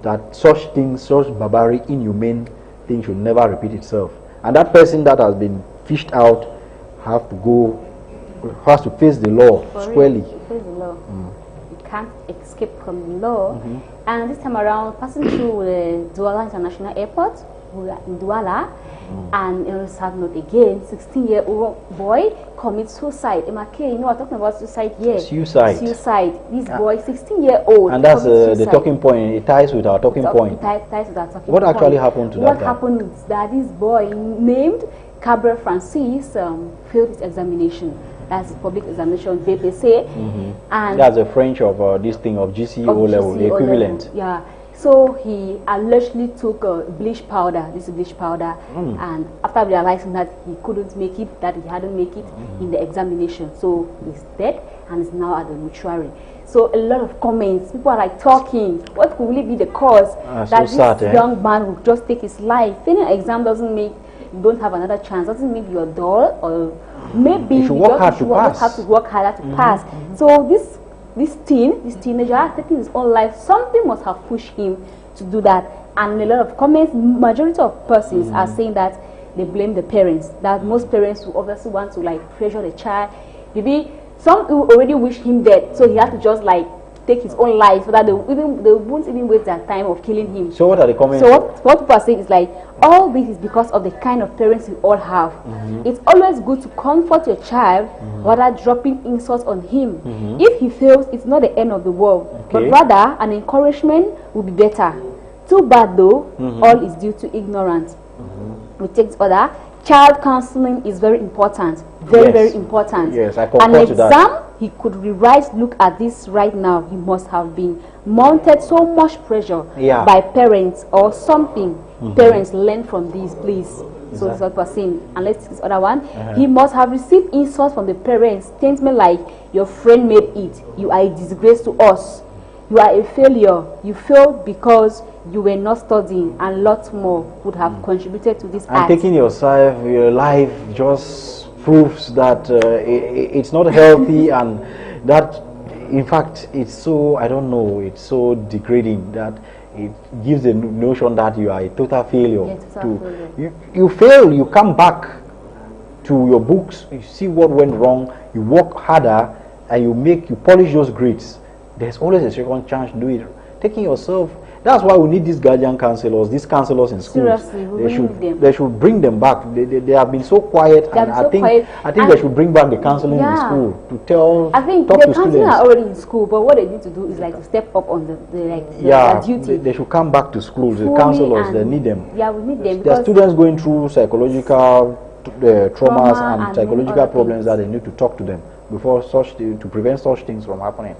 That such things, such barbaric, inhumane thing should never repeat itself. And that person that has been fished out has to face the law squarely. Face the law. You can't escape from the law. And this time around, passing through the Douala International Airport, we are in Douala, and on a sad note again, 16-year-old boy commits suicide. MK, you know, we're talking about suicide here. Suicide. This boy, 16-year-old. And that's the talking point. It ties with our talking point. Ties with our talking what point. Actually happened to that guy? What happened is that this boy named Cabrera Francis failed his examination. That's public examination, BPC. And that's the French of this thing of GCE level, the equivalent. Yeah. So he allegedly took bleach powder, and after realizing that he couldn't make it, that he hadn't make it in the examination, so he's dead and is now at the mortuary. So a lot of comments, people are like talking, what could really be the cause that so this young man would just take his life? Failing an exam doesn't make you don't have another chance, doesn't make you a dull, or maybe you have to work harder to pass. So this teenager taking his own life, something must have pushed him to do that. And a lot of comments, majority of persons are saying that they blame the parents, that most parents who obviously want to like pressure the child. Maybe some who already wish him dead, so he had to just like take his own life so that they won't even waste their time of killing him. So what are the comments? So what people are saying is like, all this is because of the kind of parents we all have. It's always good to comfort your child rather dropping insults on him. If he fails, it's not the end of the world, but rather an encouragement would be better. Too bad though, all is due to ignorance. We take this other. Child counseling is very important. Very important. Yes, I concur to that. he could rewrite, look at this right now, he must have been mounted so much pressure by parents or something. Parents learn from this, please. So that's what we're saying. And let's see this other one. He must have received insults from the parents, statement like, your friend made it, you are a disgrace to us, you are a failure, you failed because you were not studying, and lots more would have contributed to this act. Taking yourself, your life just proves that it's not healthy, and that in fact it's so, I don't know, it's so degrading that it gives the notion that you are a total failure. You fail, you come back to your books, you see what went wrong, you work harder, and you polish those grades. There's always a second chance to do it. Taking yourself, that's why we need these guardian counselors, these counselors in schools. Seriously, they should bring them back. They have been so quiet, and I think they should bring back the counseling in school to tell. I think the counselors are already in school, but what they need to do is like to step up on the duty. They should come back to school. The counselors, they need them. Yeah, we need them. There are students going through psychological traumas and psychological problems that they need to talk to them before to prevent such things from happening.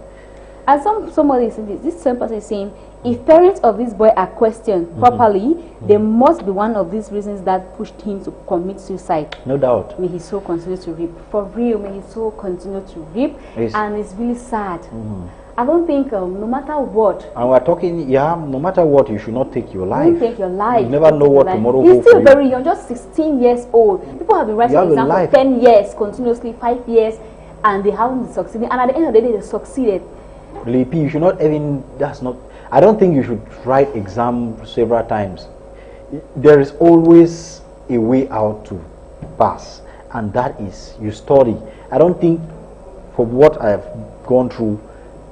And somebody is saying this same person is saying, if parents of this boy are questioned properly, there must be one of these reasons that pushed him to commit suicide. No doubt. May his soul continue to reap. For real, may his soul continue to reap. And it's really sad. I don't think no matter what. And we're talking, no matter what, you should not take your life. Don't take your life. You never know what tomorrow will He's still very young, just 16 years old. People have been writing exams for 10 years, continuously, 5 years, and they haven't succeeded. And at the end of the day, they succeeded. Lipe, you should not even, I don't think you should write exam several times. There is always a way out to pass, and that is you study. I don't think, from what I have gone through,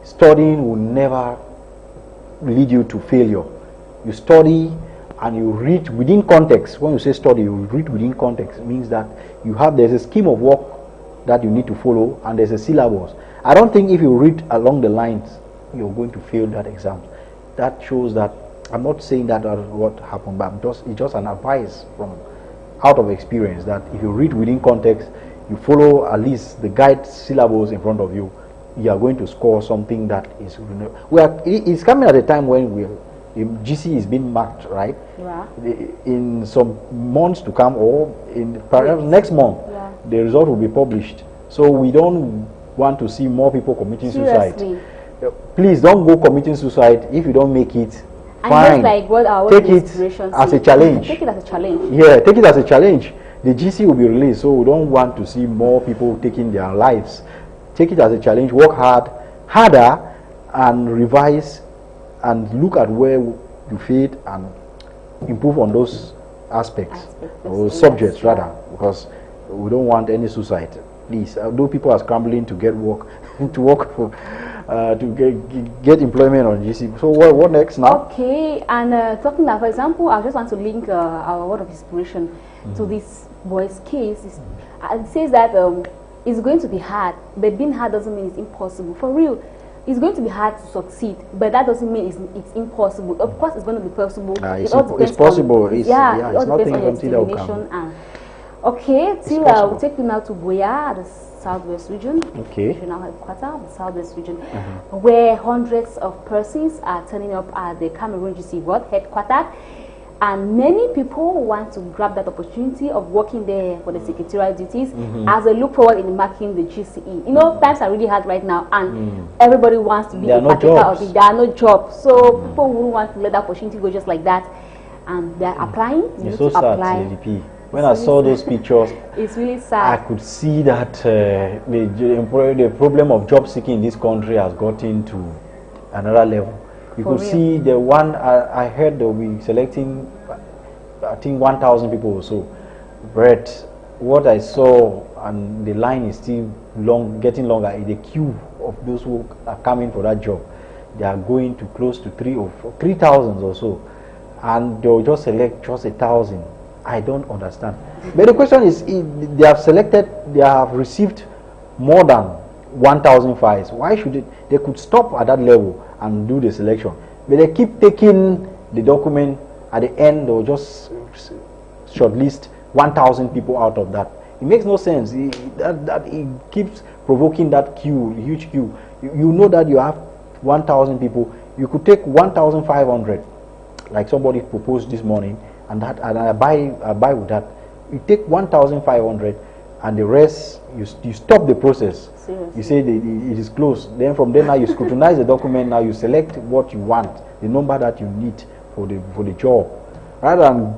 studying will never lead you to failure. You study and you read within context. When you say study, you read within context. It means that there's a scheme of work that you need to follow, and there's a syllabus. I don't think if you read along the lines, you're going to fail that exam. That shows that, I'm not saying that what happened, but it's just an advice from out of experience that if you read within context, you follow at least the guide syllabus in front of you, you are going to score something that is. It's coming at a time when GC is being marked, right? Yeah. In some months to come, or in perhaps next month, the result will be published. So we don't want to see more people committing suicide. Please don't go committing suicide if you don't make it. Fine. Like take it as a challenge. Take it as a challenge. Yeah, take it as a challenge. The GC will be released, so we don't want to see more people taking their lives. Take it as a challenge. Work harder, and revise, and look at where you failed and improve on those aspects or subjects rather, because we don't want any suicide. Please, although people are scrambling to get work, to get employment on GC. So what next now? Okay, and talking about, for example, I just want to link our word of inspiration to this boy's case. It says that it's going to be hard, but being hard doesn't mean it's impossible. For real, it's going to be hard to succeed, but that doesn't mean it's impossible. Of course, it's going to be possible. It's possible. It's not determination. Okay, we'll take you now to Boya, the southwest region. Okay. Regional headquarters, the southwest region, where hundreds of persons are turning up at the Cameroon GC World headquarters, and many people want to grab that opportunity of working there for the secretarial duties as they look forward in marking the GCE. You know, times are really hard right now, and everybody wants to be a partaker of it. There are no jobs, so people wouldn't want to let that opportunity go just like that, and they're applying. It's so sad, when I saw those pictures, it's really sad. I could see that the problem of job seeking in this country has gotten to another level. You could see the one I heard they'll be selecting, I think 1,000 people or so. But what I saw, and the line is still getting longer, in the queue of those who are coming for that job. They are going to close to 3,000 or so, and they'll just select just 1,000. I don't understand. But the question is, they have received more than 1,000 files. Why should they could stop at that level and do the selection? But they keep taking the document. At the end, they'll just shortlist 1,000 people out of that. It makes no sense. It keeps provoking that queue, huge queue. You know that you have 1,000 people. You could take 1,500, like somebody proposed this morning, and I buy with that. You take 1,500, and the rest you stop the process. Seriously? You say it is closed. Then from there now you scrutinize the document. Now you select what you want, the number that you need for the job, rather than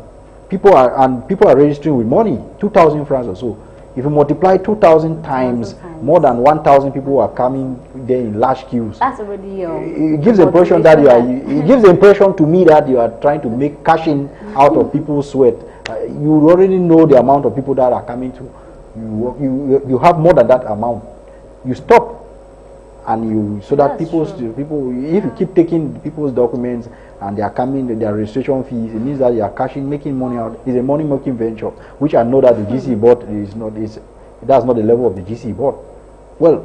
people are registering with money, 2,000 francs or so. If you multiply 2,000 times, more than 1,000 people are coming there in large queues. That's already it gives the impression that it gives the impression to me that you are trying to make cash in out of people's sweat. You already know the amount of people that are coming to. You have more than that amount. You stop, and so that people, if you keep taking people's documents and they are coming, their registration fees, it means that you are making money out. It's a money making venture, which I know that the GC board that's not the level of the GC board. Well,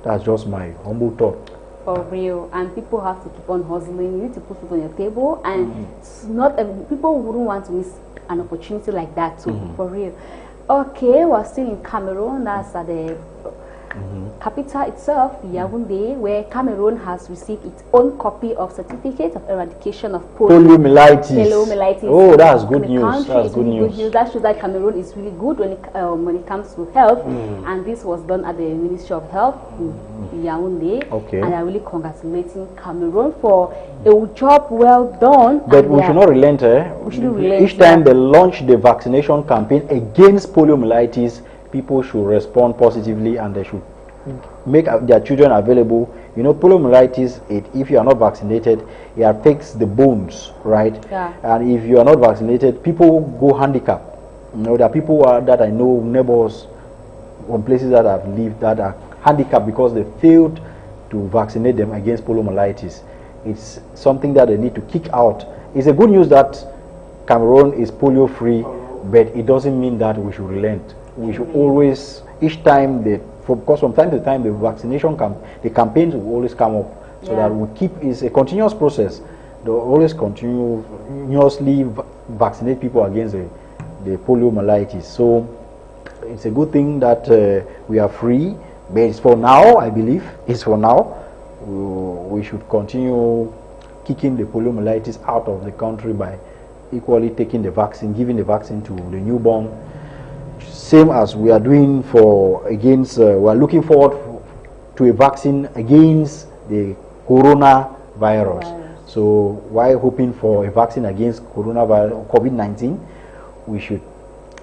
that's just my humble thought. For real, and people have to keep on hustling. You need to put it on your table, and it's not people wouldn't want to miss an opportunity like that too. For real. Okay, we're still in Cameroon. That's at the capital itself, Yaoundé, where Cameroon has received its own copy of Certificate of Eradication of Poliomyelitis. Oh, that's good news. That's good news. That shows that Cameroon is really good when it comes to health, and this was done at the Ministry of Health in Yaoundé. Okay. And I'm really congratulating Cameroon for a job well done. But we should not relent. We shouldn't relent. Each time they launch the vaccination campaign against poliomyelitis, people should respond positively, and they should make their children available. You know, poliomyelitis, if you are not vaccinated, it affects the bones, right? Yeah. And if you are not vaccinated, people go handicapped. You know, there are people that I know, neighbors from places that I've lived, that are handicapped because they failed to vaccinate them against poliomyelitis. It's something that they need to kick out. It's a good news that Cameroon is polio free, but it doesn't mean that we should relent. We should always, each time because from time to time the vaccination the campaigns will always come up, so that we keep, it's a continuous process. They'll always continuously vaccinate people against the poliomyelitis. So it's a good thing that we are free, but it's for now. I believe it's for now. We should continue kicking the poliomyelitis out of the country by equally taking the vaccine, giving the vaccine to the newborn. Same as we are doing we are looking forward to a vaccine against the coronavirus. So while hoping for a vaccine against coronavirus, COVID-19, we should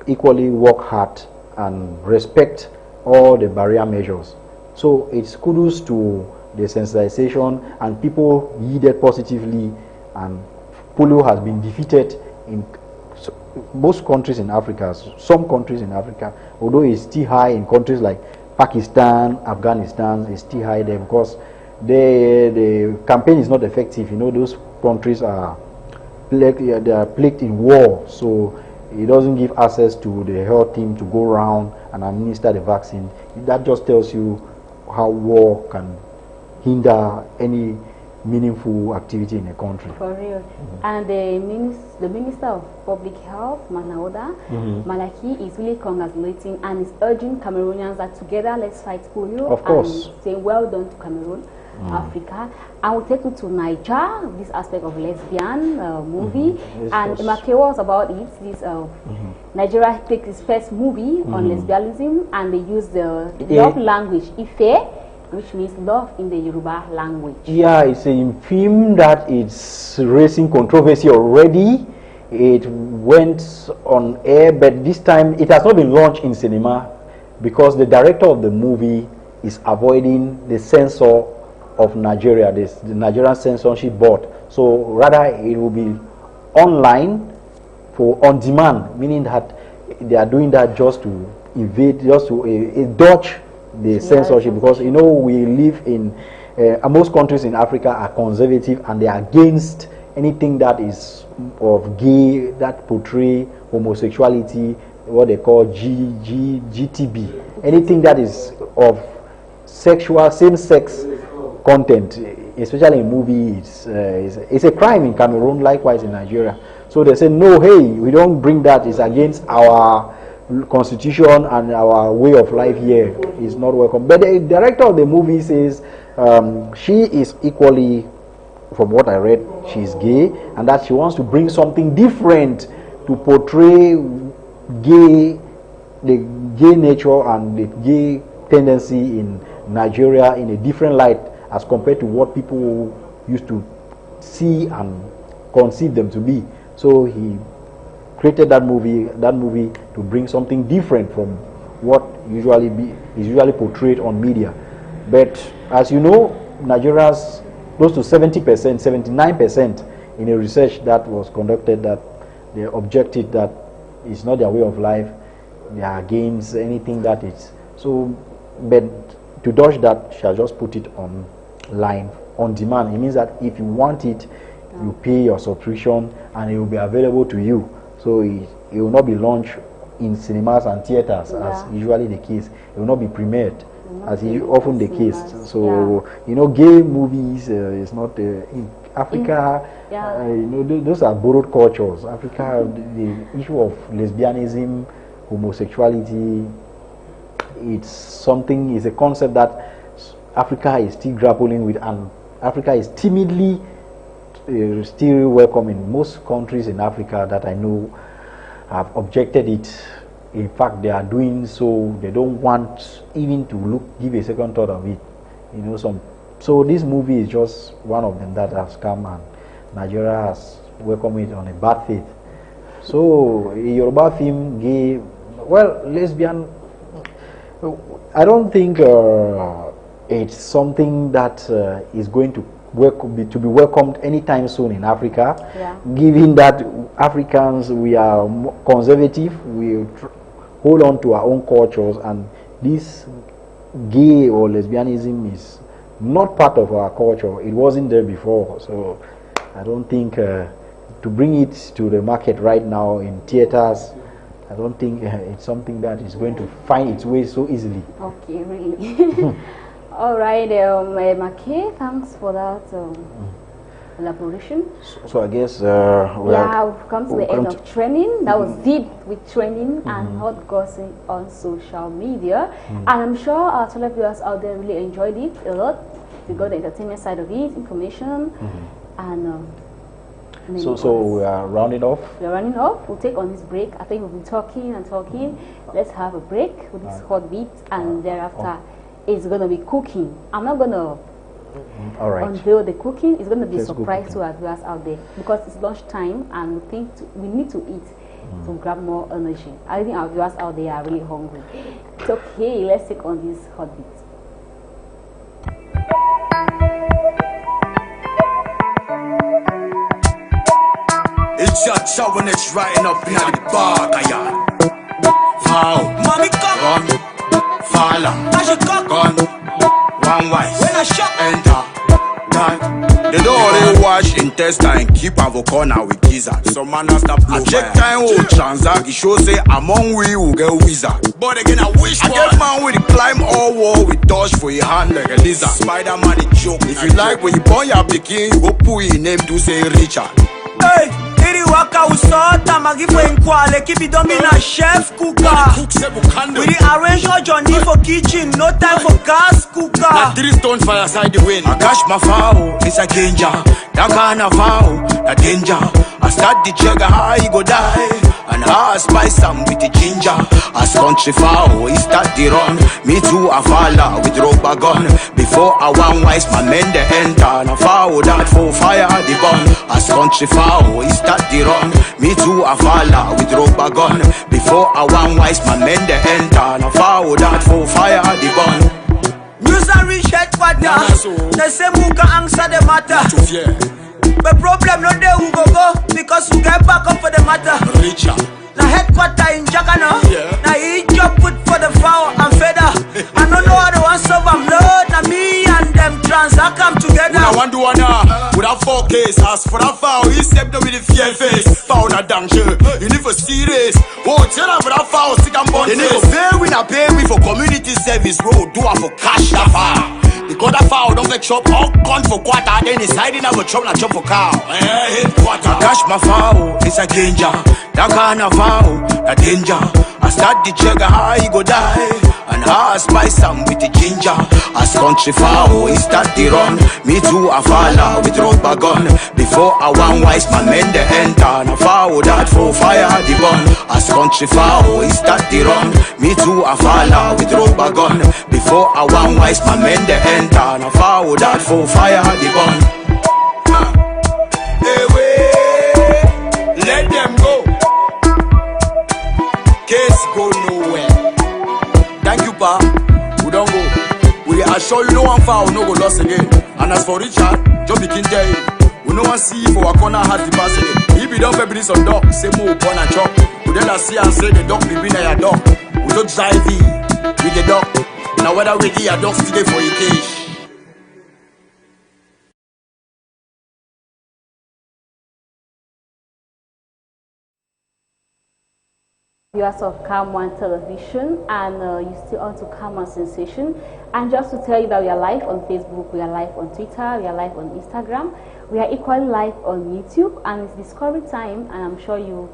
equally work hard and respect all the barrier measures. So it's kudos to the sensitization, and people heeded positively, and polio has been defeated in most countries in Africa. Some countries in Africa, although it's still high in countries like Pakistan, Afghanistan, it's still high there because the campaign is not effective. You know, those countries are plagued in war, so it doesn't give access to the health team to go around and administer the vaccine. That just tells you how war can hinder any meaningful activity in a country. For real. And the Minister of Public Health, Manauda Malaki, is really congratulating and is urging Cameroonians that together let's fight polio. Of course. And saying well done to Cameroon, Africa. I will take you to Niger, this aspect of lesbian movie. And Make was about it. This Nigeria takes its first movie on lesbianism, and they use the love language, Ife, which means love in the Yoruba language. Yeah, it's a film that it's raising controversy already. It went on air, but this time it has not been launched in cinema because the director of the movie is avoiding the censor of Nigeria, the Nigerian censorship board. So rather it will be online for on demand, meaning that they are doing that just to evade, just to dodge the censorship, because you know we live in most countries in Africa are conservative and they are against anything that is of gay, that portray homosexuality, what they call GTB, anything that is of sexual same-sex content, especially in movies, it's a crime in Cameroon, likewise in Nigeria. So they say no, hey, we don't bring that, it's against our constitution and our way of life here is not welcome. But the director of the movie says she is equally, from what I read, she's gay, and that she wants to bring something different to portray the gay nature and the gay tendency in Nigeria in a different light as compared to what people used to see and conceive them to be. So he created that movie to bring something different from what is usually portrayed on media. But as you know, Nigeria's close to 70%, 79% in a research that was conducted, that they objected that it's not their way of life, their games, anything that is. So, but to dodge that, shall just put it online on demand. It means that if you want it, you pay your subscription and it will be available to you. So it will not be launched in cinemas and theaters as usually the case. It will not be premiered as is often the case. So you know, gay movies is not in Africa. You know, those are borrowed cultures. Africa, the issue of lesbianism, homosexuality, it's a concept that Africa is still grappling with, and Africa is timidly still welcoming. Most countries in Africa that I know have objected it. In fact, they are doing so. They don't want even to give a second thought of it. You know, so this movie is just one of them that has come, and Nigeria has welcomed it on a bad faith. So Yoruba film, gay, well, lesbian, I don't think it's something that is going to be welcomed anytime soon in Africa, given that Africans, we are conservative, we hold on to our own cultures, and this gay or lesbianism is not part of our culture. It wasn't there before, so I don't think to bring it to the market right now in theaters, I don't think it's something that is going to find its way so easily. Okay, really. All right, Make, thanks for that elaboration. So I guess we've come to the end of training. That was deep with training and hot gossip on social media, and I'm sure our televiewers out there really enjoyed it a lot. We got the entertainment side of it, information, and so we are rounding off. We are running off. We'll take on this break. I think we've been talking and talking. Let's have a break with this hot beat, and thereafter it's going to be cooking. I'm not going to unveil the cooking. It's going to be a surprise to our viewers out there, because it's lunchtime and we think we need to eat to grab more energy. I think our viewers out there are really hungry. It's okay. Let's take on this hot beat. It's your show when it's writing up in the bar, Kaya. How? Mommy, come on. Fala. Gun. One wise. When I shot. Enter. Done. They don't only wash intestine, keep avocado now with gizzard. Some man has to blow. I check time will transact. It shows say among we will get wizard. But again, I wish I get man with the climb all wall with dodge for your hand like a lizard. Spider-Man a joke. If you like when you born your picking, you go put your name to say Richard. Hey. Waka usota magifu enkwale keep it domina chef cooker. We arrange your journey for kitchen, no time for gas cooker. Now 3 stones fire side the wind. I cash my foul, it's a danger. That kind of foul, a danger. I start the jugger, how he go die. And how I spice some with the ginger. As country foul, he start the run. Me too, I follow with rubber gun. Before I want wise, my men they enter. Now foul that for fire the gun. As country foul, he start the run. Me too, I follow with rubber gun. Before I want wise, my men they enter. Now foul that for fire the gun. News and reach headquarters. They say who can answer the matter. The problem not there who go because we get back up for the matter. Now headquarter in Jagana. Now he job put for the foul and feather. I don't know how to answer them load. Now me and them transact come together. When I want to with a 4 cases for a foul, he stepped up with the fear face. Found a damn sure. You need for serious. Oh, tell them for a foul, sick and bond. They never pay we not pay we for community service. Road do for cash that far. Because that foul don't get chop all gone for quarter. Then deciding I will chop and chop for cow. Headquarter. Cash my foul, it's a danger. That kind of foul, a danger. I start the trigger, how he go die. And how I spice am with the ginger. As country foul, he start the run. Me too, I follow with rubber gun. Before I want wise, my men they enter. And I foul that for fire the bun. As country foul, he start the run. Me too, I follow with rubber gun. Before I want wise, my men they enter. And I foul that for fire the bun. Hey, wait, let them go. Case go nowhere. Thank you, Pa. We don't go. We assure you no one foul, no go lost again. And as for Richard, just begin there. We no one see for a corner has the pass again. If you don't pay some dog, say more upon a chop. We then see and say the dog be been a dog. We don't drive with the dog. Now whether we get a dog still for a cage. Viewers of CAM1 television, and you still on to CAM1 Sensation. And just to tell you that we are live on Facebook, we are live on Twitter, we are live on Instagram, we are equally live on YouTube, and it's discovery time. And I'm sure you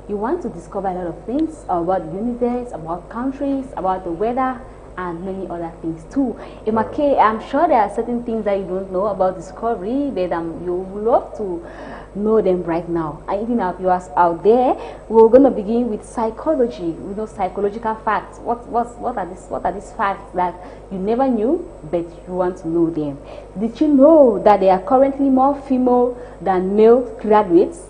want to discover a lot of things about the universe, about countries, about the weather, and many other things too. Emake, I'm sure there are certain things that you don't know about discovery, but you would love to know them right now. And even our viewers out there, we're going to begin with psychology. We know psychological facts. What are these facts that you never knew but you want to know them? Did you know that there are currently more female than male graduates?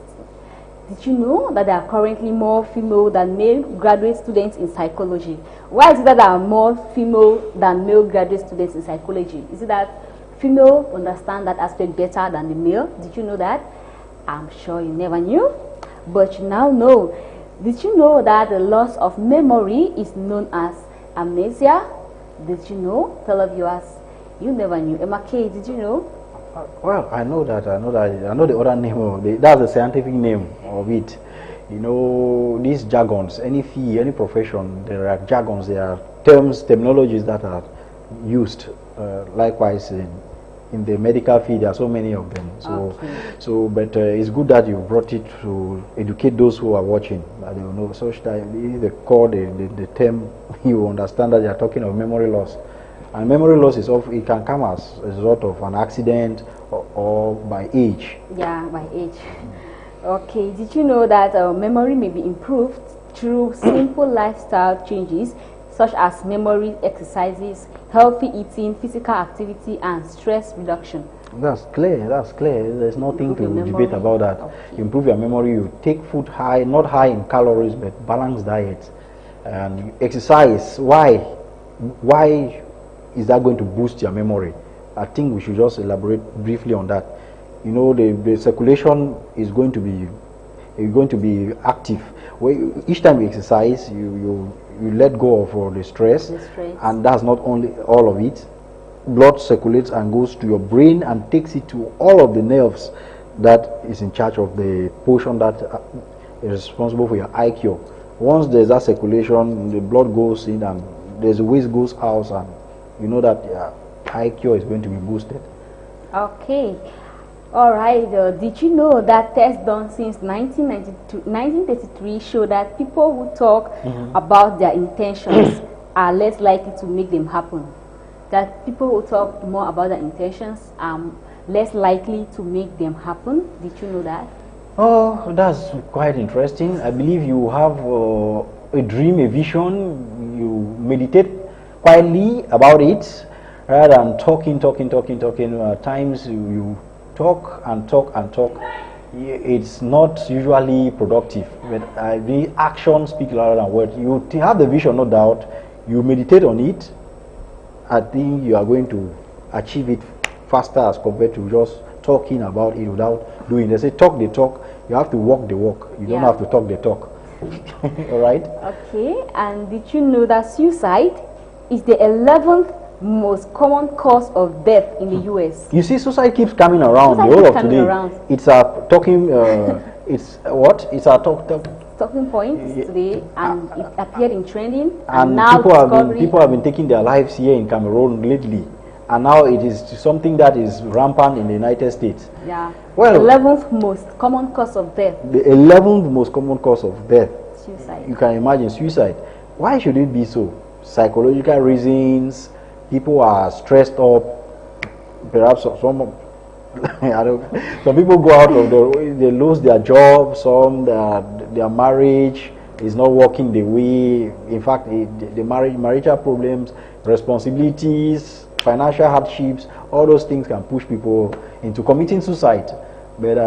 Did you know that there are currently more female than male graduate students in psychology? Why is it that there are more female than male graduate students in psychology? Is it that female understand that aspect better than the male? Did you know that? I'm sure you never knew, but you now know. Did you know that the loss of memory is known as amnesia? Did you know? Tell our viewers, you never knew. Emake, did you know? Well, I know that. I know the other name of it. That's the scientific name of it. You know, these jargons, any profession, there are jargons, there are terminologies that are used. Likewise, in the medical field, there are so many of them. So, but it's good that you brought it to educate those who are watching, that they will know such that the term, you understand that they are talking of memory loss. And memory loss it can come as a result of an accident or by age. Yeah, by age. Okay, did you know that memory may be improved through simple lifestyle changes such as memory exercises, healthy eating, physical activity, and stress reduction? That's clear. There's nothing to debate about that. Okay. You improve your memory, you take food not high in calories, but balanced diet. And you exercise. Why is that going to boost your memory? I think we should just elaborate briefly on that. You know, the circulation is going to be active. Each time you exercise, you let go of the stress, and that's not only all of it. Blood circulates and goes to your brain and takes it to all of the nerves that is in charge of the portion that is responsible for your IQ. Once there's that circulation, the blood goes in and there's a waste goes out, and you know that your IQ is going to be boosted. Okay. All right. Did you know that tests done since 1933 show that people who talk about their intentions are less likely to make them happen? That people who talk more about their intentions are less likely to make them happen. Did you know that? Oh, that's quite interesting. I believe you have a dream, a vision. You meditate quietly about it rather than talking. Times you talk and talk. It's not usually productive, but the actions speak louder than words. You have the vision, no doubt. You meditate on it. I think you are going to achieve it faster as compared to just talking about it without doing. They say talk the talk. You have to walk the walk. You don't have to talk the talk. All right. Okay. And did you know that suicide is the 11th most common cause of death in the U.S.? You see, suicide keeps coming around the whole of today. It's our talking. It's what? It's our talking points today, and it appeared in trending. And now people have been taking their lives here in Cameroon lately, and now it is something that is rampant in the United States. Yeah. Well, 11th most common cause of death. The 11th most common cause of death. Suicide. You can imagine suicide. Why should it be so? Psychological reasons. People are stressed up. Perhaps some I don't, some people go out of they lose their job. Some their marriage is not working the way. In fact, the marital problems, responsibilities, financial hardships, all those things can push people into committing suicide. But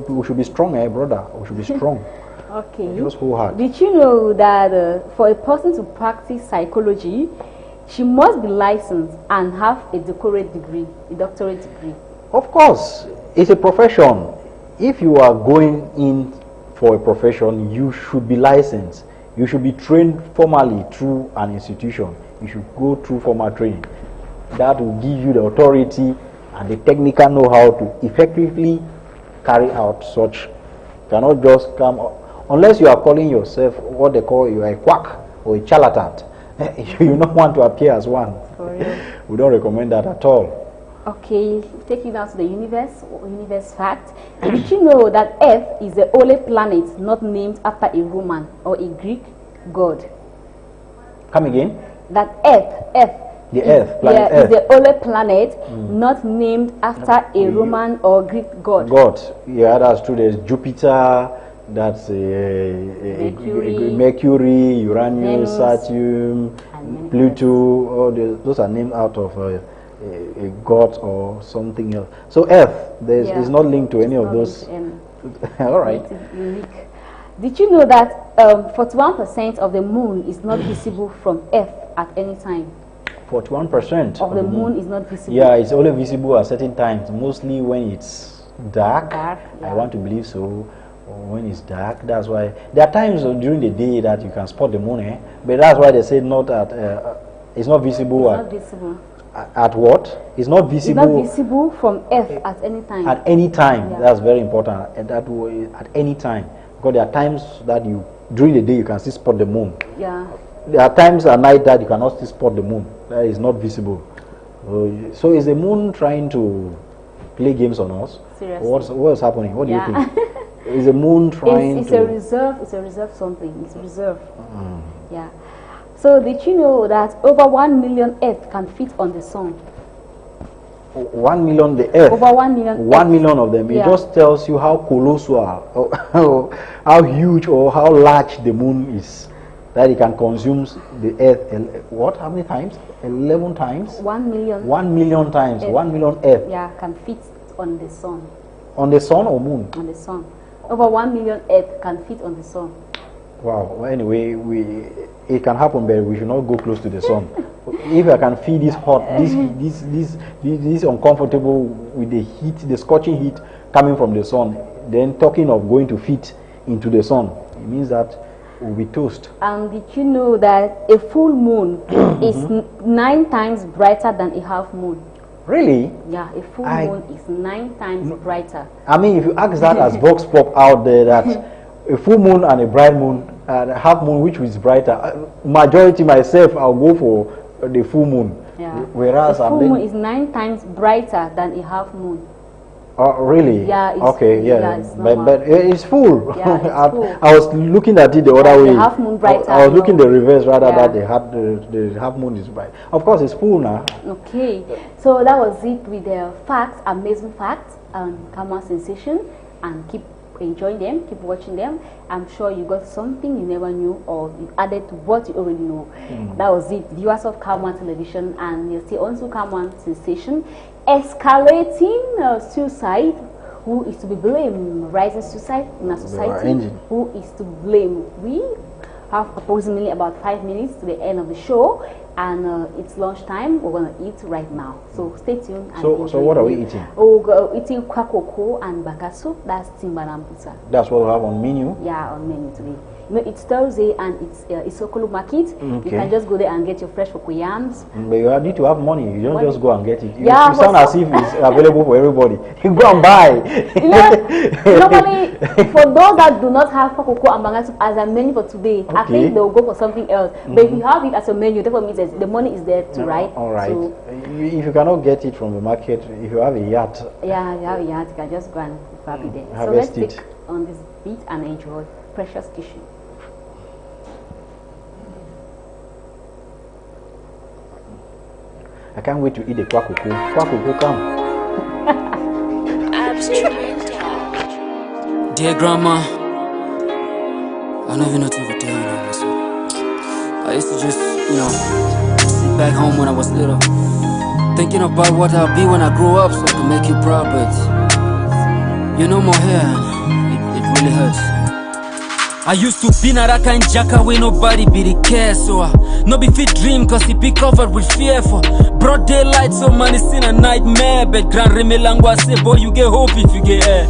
we should be strong, brother. We should be strong. Okay. Just hold hard. Did you know that for a person to practice psychology, she must be licensed and have a doctorate degree? Of course, it's a profession. If you are going in for a profession, you should be licensed. You should be trained formally through an institution. You should go through formal training. That will give you the authority and the technical know-how to effectively carry out such. You cannot just come, unless you are calling yourself what they call you a quack or a charlatan. You don't want to appear as one. We don't recommend that at all. Okay, take you down to the universe fact. Did you know that Earth is the only planet not named after a Roman or a Greek god? Come again? That Earth, planet Earth, is the only planet not named after a Roman or Greek god. Yeah, that's true. There's Jupiter, that's Mercury, Uranus, Saturn, Pluto. All those are named out of a god or something else. So Earth is not linked to any of those. All right. Unique. Did you know that 41% of the moon is not visible from Earth at any time? 41% of the moon is not visible. Yeah, it's only visible at certain times, mostly when it's dark. Yeah. I want to believe so. When it's dark, that's why there are times during the day that you can spot the moon, but that's why they say not at it's not visible. It's not visible. At what? It's not visible. It's not visible from Earth at any time. At any time, that's very important. And that way, at any time, because there are times that during the day you can still spot the moon. Yeah. There are times at night that you cannot still spot the moon. That is not visible. So is the moon trying to play games on us? Seriously. What's happening? What do you think? Is the moon trying it's to... It's a reserve something. It's a reserve. Yeah. So did you know that over 1 million Earth can fit on the sun? 1 million the Earth? Over 1 million 1 million of them. It just tells you how colossal, how huge or how large the moon is. That it can consume the Earth, what? How many times? 11 times? 1 million. 1 million times. Earth. 1 million Earth. Yeah, can fit on the sun. On the sun or moon? On the sun. Over 1 million Earth can fit on the sun. Wow. Well, anyway, it can happen, but we should not go close to the sun. If I can feel this hot, this uncomfortable with the heat, the scorching heat coming from the sun, then talking of going to fit into the sun, it means that we'll be toast. And did you know that a full moon is 9 times brighter than a half moon? Really? Yeah, a full moon is 9 times brighter. I mean, if you ask that as Vox Pop out there, that a full moon and a bright moon and a half moon, which is brighter, majority myself, I'll go for the full moon. Yeah. Whereas a full moon is 9 times brighter than a half moon. Oh, really? Yeah. It's, okay. Yeah. But it's full. Yeah, it's full. I was looking at it the other way. The half moon brighter. I was looking the reverse rather that the half moon is bright. Of course, it's full now. Okay. So that was it with the facts, amazing facts, CAM1 sensation, and keep enjoying them, keep watching them. I'm sure you got something you never knew, or you added to what you already know. That was it. Viewers of CAM1 television, and you're still on to CAM1 sensation. Escalating suicide. Who is to be blamed? Rising suicide in a society. Who is to blame? We have approximately about 5 minutes to the end of the show, and it's lunchtime. We're gonna eat right now, so stay tuned. And so what are we eating? We're eating kwakoko and bagasu. That's timbalambusa. That's what we have on menu. Yeah, on menu today. You know, it's Thursday and it's Isokolo market. You can just go there and get your fresh cocoyams. But you need to have money. You don't just go and get it. You but sound as if it's available for everybody. You go and buy. Normally, for those that do not have cocoa and bagasu as a menu for today, I think they'll go for something else. But if you have it as a menu, therefore means that the money is there too, right? All right. So, if you cannot get it from the market, if you have a yacht. Yeah, you have a yacht, you can just go and grab it there. So let's take on this beat and enjoy Precious Kitchen. I can't wait to eat the kwakuku. Kwakuku, come. Dear Grandma, I don't even know what to tell you now. I used to just, sit back home when I was little, thinking about what I'll be when I grow up so I can make you proud, but you're no more here, it really hurts. I used to be na that kind jacka where nobody be the care, so I no be fit dream cause it be covered with fear for broad daylight, so man it's in a nightmare, but Grand Remelangwa say boy you get hope if you get air.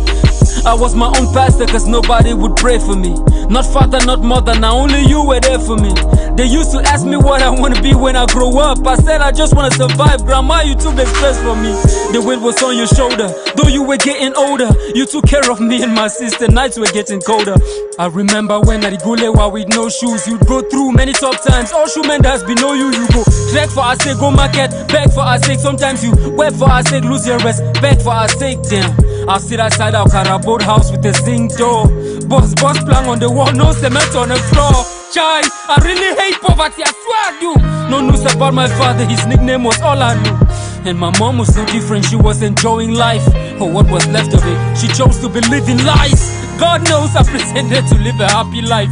I was my own pastor cause nobody would pray for me. Not father, not mother, now only you were there for me. They used to ask me what I want to be when I grow up. I said I just want to survive. Grandma, you took the stress from me. The weight was on your shoulder. Though you were getting older, you took care of me and my sister. Nights were getting colder. I remember when at the Gulewa with no shoes, you'd go through many tough times. All shoe men has been no you go. Trek for our sake, go market. Beg for our sake. Sometimes you wait for our sake, lose your rest. Beg for our sake, damn. I'll sit outside our Carabot house with a zinc door. Boss plank on the wall, no cement on the floor. Chai, I really hate poverty, I swear I do. No news about my father, his nickname was all I knew. And my mom was so different, she was enjoying life. Or what was left of it, she chose to believe in lies. God knows I pretended to live a happy life.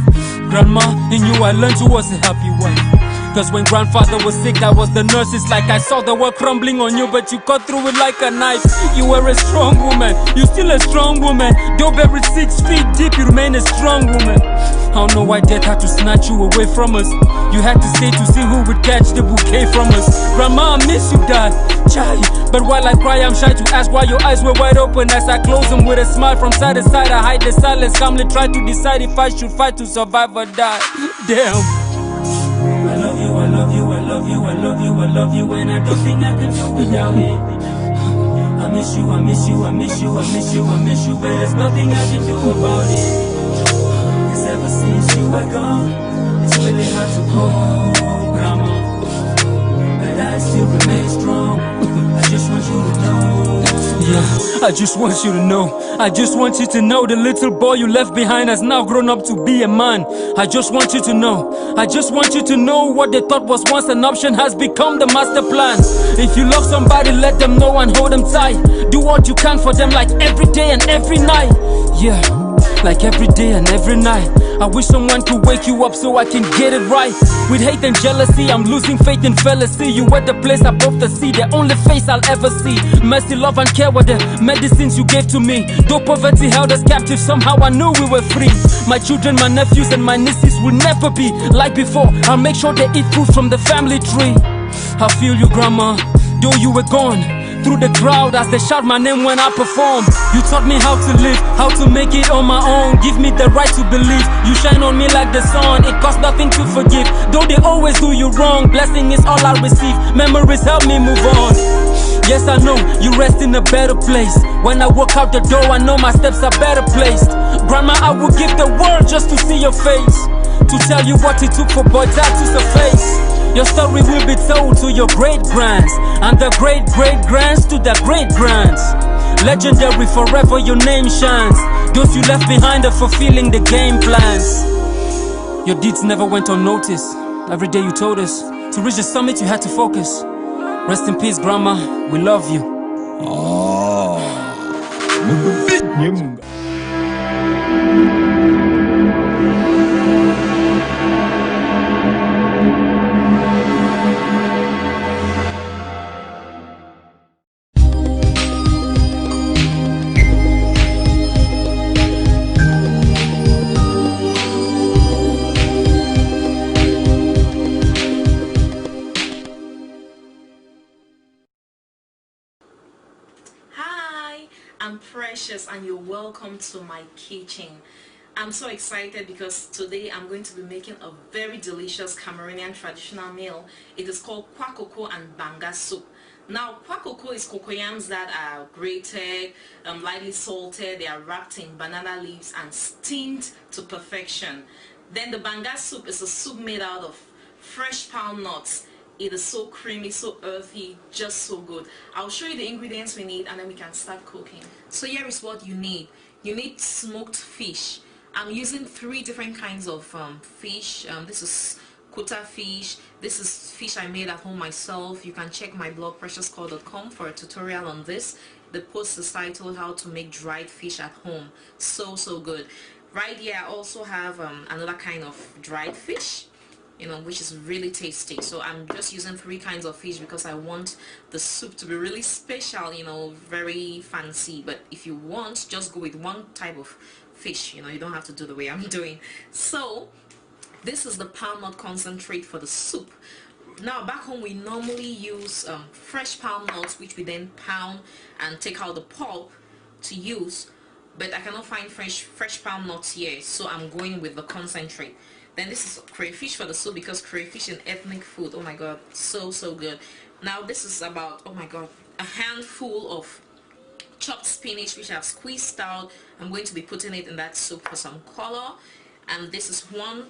Grandma, in you I learned you was a happy wife. Cause when grandfather was sick, I was the nurses. Like I saw the world crumbling on you, but you cut through it like a knife. You were a strong woman, you still a strong woman. Though buried 6 feet deep, you remain a strong woman. I don't know why death had to snatch you away from us. You had to stay to see who would catch the bouquet from us. Grandma, I miss you, Dad. Chai. But while I cry, I'm shy to ask why your eyes were wide open. As I close them with a smile from side to side, I hide the silence, calmly try to decide if I should fight to survive or die. Damn. I love you, I love you, I love you, I love you, I love you, and I don't think I can do without it. I miss you, I miss you, I miss you, I miss you, I miss you, but there's nothing I can do about it. Cause ever since you were gone, it's really hard to go, Grandma. But I still remain strong. I just want you to know. Yeah, I just want you to know. I just want you to know the little boy you left behind has now grown up to be a man. I just want you to know. I just want you to know what they thought was once an option has become the master plan. If you love somebody, let them know and hold them tight. Do what you can for them like every day and every night. Yeah, like every day and every night. I wish someone could wake you up so I can get it right. With hate and jealousy, I'm losing faith in fallacy. You were the place above the sea, the only face I'll ever see. Mercy, love and care were the medicines you gave to me. Though poverty held us captive, somehow I knew we were free. My children, my nephews and my nieces will never be like before. I'll make sure they eat food from the family tree. I feel you, Grandma, though you were gone. Through the crowd as they shout my name when I perform. You taught me how to live, how to make it on my own. Give me the right to believe. You shine on me like the sun. It costs nothing to forgive. Though they always do you wrong, blessing is all I receive. Memories help me move on. Yes, I know you rest in a better place. When I walk out the door, I know my steps are better placed. Grandma, I would give the world just to see your face, to tell you what it took for boy dad to surface. Your story will be told to your great-grands, and the great-great-grands to the great-grands. Legendary forever, your name shines. Those you left behind are fulfilling the game plans. Your deeds never went unnoticed. Every day you told us, to reach the summit you had to focus. Rest in peace, Grandma, we love you. I'm Precious and you're welcome to my kitchen. I'm so excited because today I'm going to be making a very delicious Cameroonian traditional meal. It is called kwakoko and banga soup. Now, kwakoko is cocoyams that are grated, lightly salted. They are wrapped in banana leaves and steamed to perfection. Then the banga soup is a soup made out of fresh palm nuts. It is so creamy, so earthy, just so good. I'll show you the ingredients we need and then we can start cooking. So here is what you need. You need smoked fish. I'm using 3 different kinds of fish. This is quota fish. This is fish I made at home myself. You can check my blog preciouscore.com for a tutorial on this. The post is titled how to make dried fish at home. So good. Right here I also have another kind of dried fish, you know, which is really tasty. So I'm just using 3 kinds of fish because I want the soup to be really special, you know, very fancy. But if you want, just go with 1 type of fish, you know, you don't have to do the way I'm doing. So this is the palm nut concentrate for the soup. Now back home we normally use fresh palm nuts, which we then pound and take out the pulp to use, but I cannot find fresh palm nuts here, so I'm going with the concentrate. Then this is crayfish for the soup, because crayfish is ethnic food. Oh my god, so good. Now this is about, oh my god, a handful of chopped spinach which I've squeezed out. I'm going to be putting it in that soup for some color. And this is 1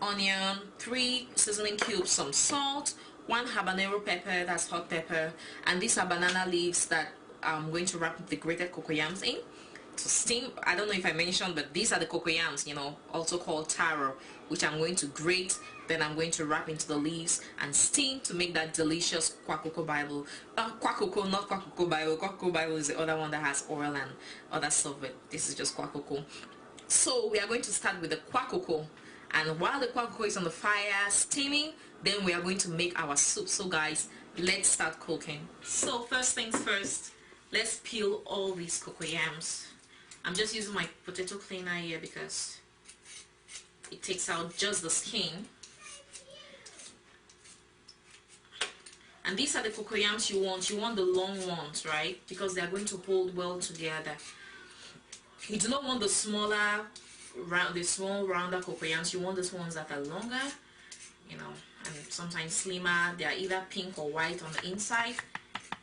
onion, 3 seasoning cubes, some salt, 1 habanero pepper, that's hot pepper, and these are banana leaves that I'm going to wrap the grated cocoyams in to steam. I don't know if I mentioned, but these are the cocoyams, you know, also called taro, which I'm going to grate, then I'm going to wrap into the leaves and steam to make that delicious kwakoko Bible. Kwakoko, not kwakoko Bible. Kwakoko Bible is the other one that has oil and other stuff, but this is just kwakoko. So we are going to start with the kwakoko, and while the kwakoko is on the fire steaming, then we are going to make our soup. So guys, let's start cooking. So first things first, let's peel all these cocoyams. I'm just using my potato cleaner here because it takes out just the skin. And these are the cocoyams you want. You want the long ones, right? Because they are going to hold well together. You do not want the smaller, the small rounder cocoyams. You want these ones that are longer, you know, and sometimes slimmer. They are either pink or white on the inside.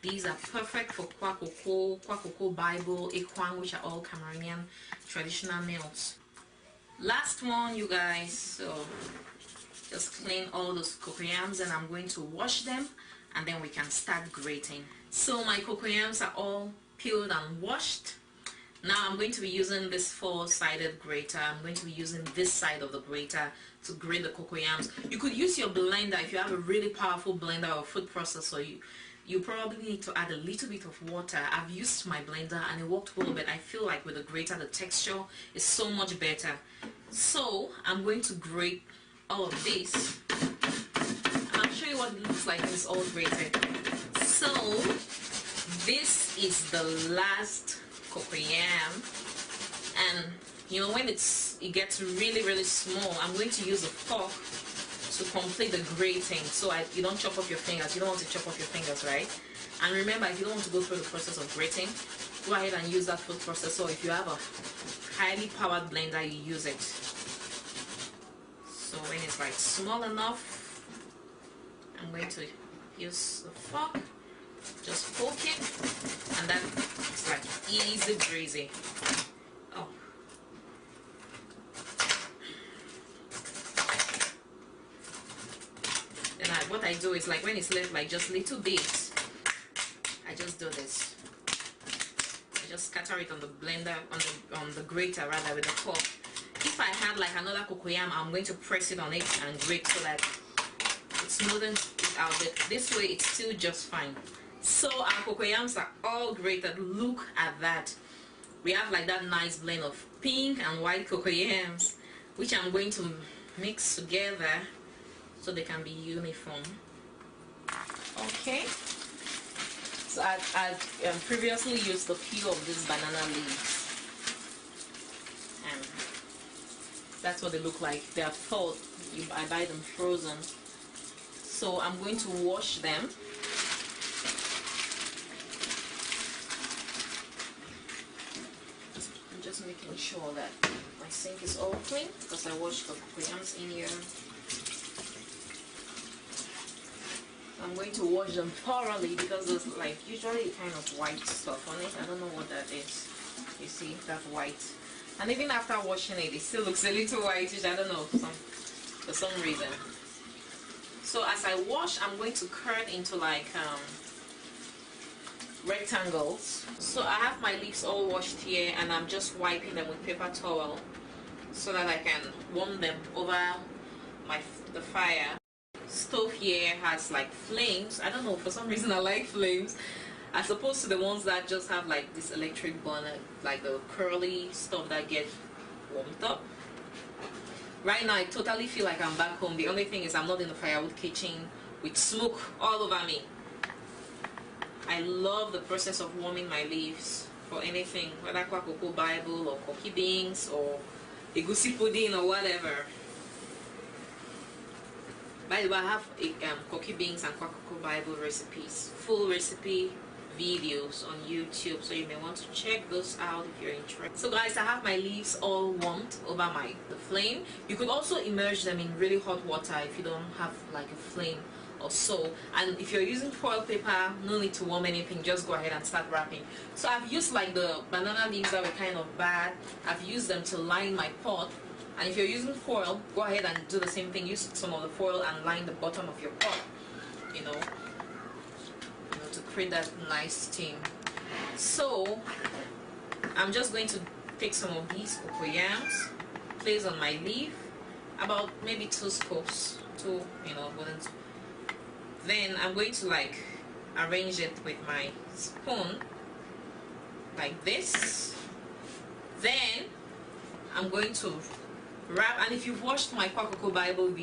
These are perfect for kwakoko Bible, ekwang, which are all Cameroonian traditional meals. Last one, you guys. So just clean all those cocoyams, and I'm going to wash them, and then we can start grating. So my cocoyams are all peeled and washed. Now I'm going to be using this 4-sided grater. I'm going to be using this side of the grater to grate the cocoyams. You could use your blender if you have a really powerful blender or food processor. You probably need to add a little bit of water. I've used my blender and it worked well, but I feel like with the grater the texture is so much better. So I'm going to grate all of this, and I'll show you what it looks like when it's all grated. So this is the last cocoyam, and you know, when it gets really small, I'm going to use a fork to complete the grating, so you don't chop off your fingers. You don't want to chop off your fingers, right? And remember, if you don't want to go through the process of grating, go ahead and use that food processor. If you have a highly powered blender, you use it. So when it's like small enough, I'm going to use the fork, just poke it, and then it's like easy breezy. Oh. Then what I do is, like, when it's left like just little bits, I just do this. I just scatter it on the blender, on the grater rather, with the fork. If I had like another cocoyam, I'm going to press it on it and grate so that it smoothens it out. But this way it's still just fine. So our cocoyams are all grated. Look at that. We have like that nice blend of pink and white cocoyams, which I'm going to mix together so they can be uniform. Okay. So I previously used the peel of these banana leaves, and that's what they look like. They are thawed. I buy them frozen. So I'm going to wash them. I'm just making sure that my sink is all clean because I washed the cocoyams in here. I'm going to wash them thoroughly because there's like usually kind of white stuff on it. I don't know what that is. You see, that's white. And even after washing it, it still looks a little whitish. I don't know, for some reason. So as I wash, I'm going to cut into like rectangles. So I have my leaves all washed here, and I'm just wiping them with paper towel so that I can warm them over the fire. stove here has like flames. I don't know, for some reason I like flames, as opposed to the ones that just have like this electric burner, like the curly stuff that get warmed up. Right now I totally feel like I'm back home. The only thing is I'm not in the firewood kitchen with smoke all over me. I love the process of warming my leaves for anything, whether Kwakoko Bible or coffee beans or egusi pudding or whatever. By the way, I have coffee beans and Kwakoko Bible recipes, full recipe videos on YouTube, so you may want to check those out if you're interested. So guys, I have my leaves all warmed over the flame. You could also immerse them in really hot water if you don't have like a flame or so. And if you're using foil paper, no need to warm anything, just go ahead and start wrapping. So I've used like the banana leaves that were kind of bad. I've used them to line my pot. And if you're using foil, go ahead and do the same thing. Use some of the foil and line the bottom of your pot, you know, to create that nice steam. So I'm just going to take some of these cocoyams, place on my leaf, about maybe 2 scoops, then I'm going to like arrange it with my spoon like this. Then I'm going to wrap, and if you've watched my Kwakoko Bible video,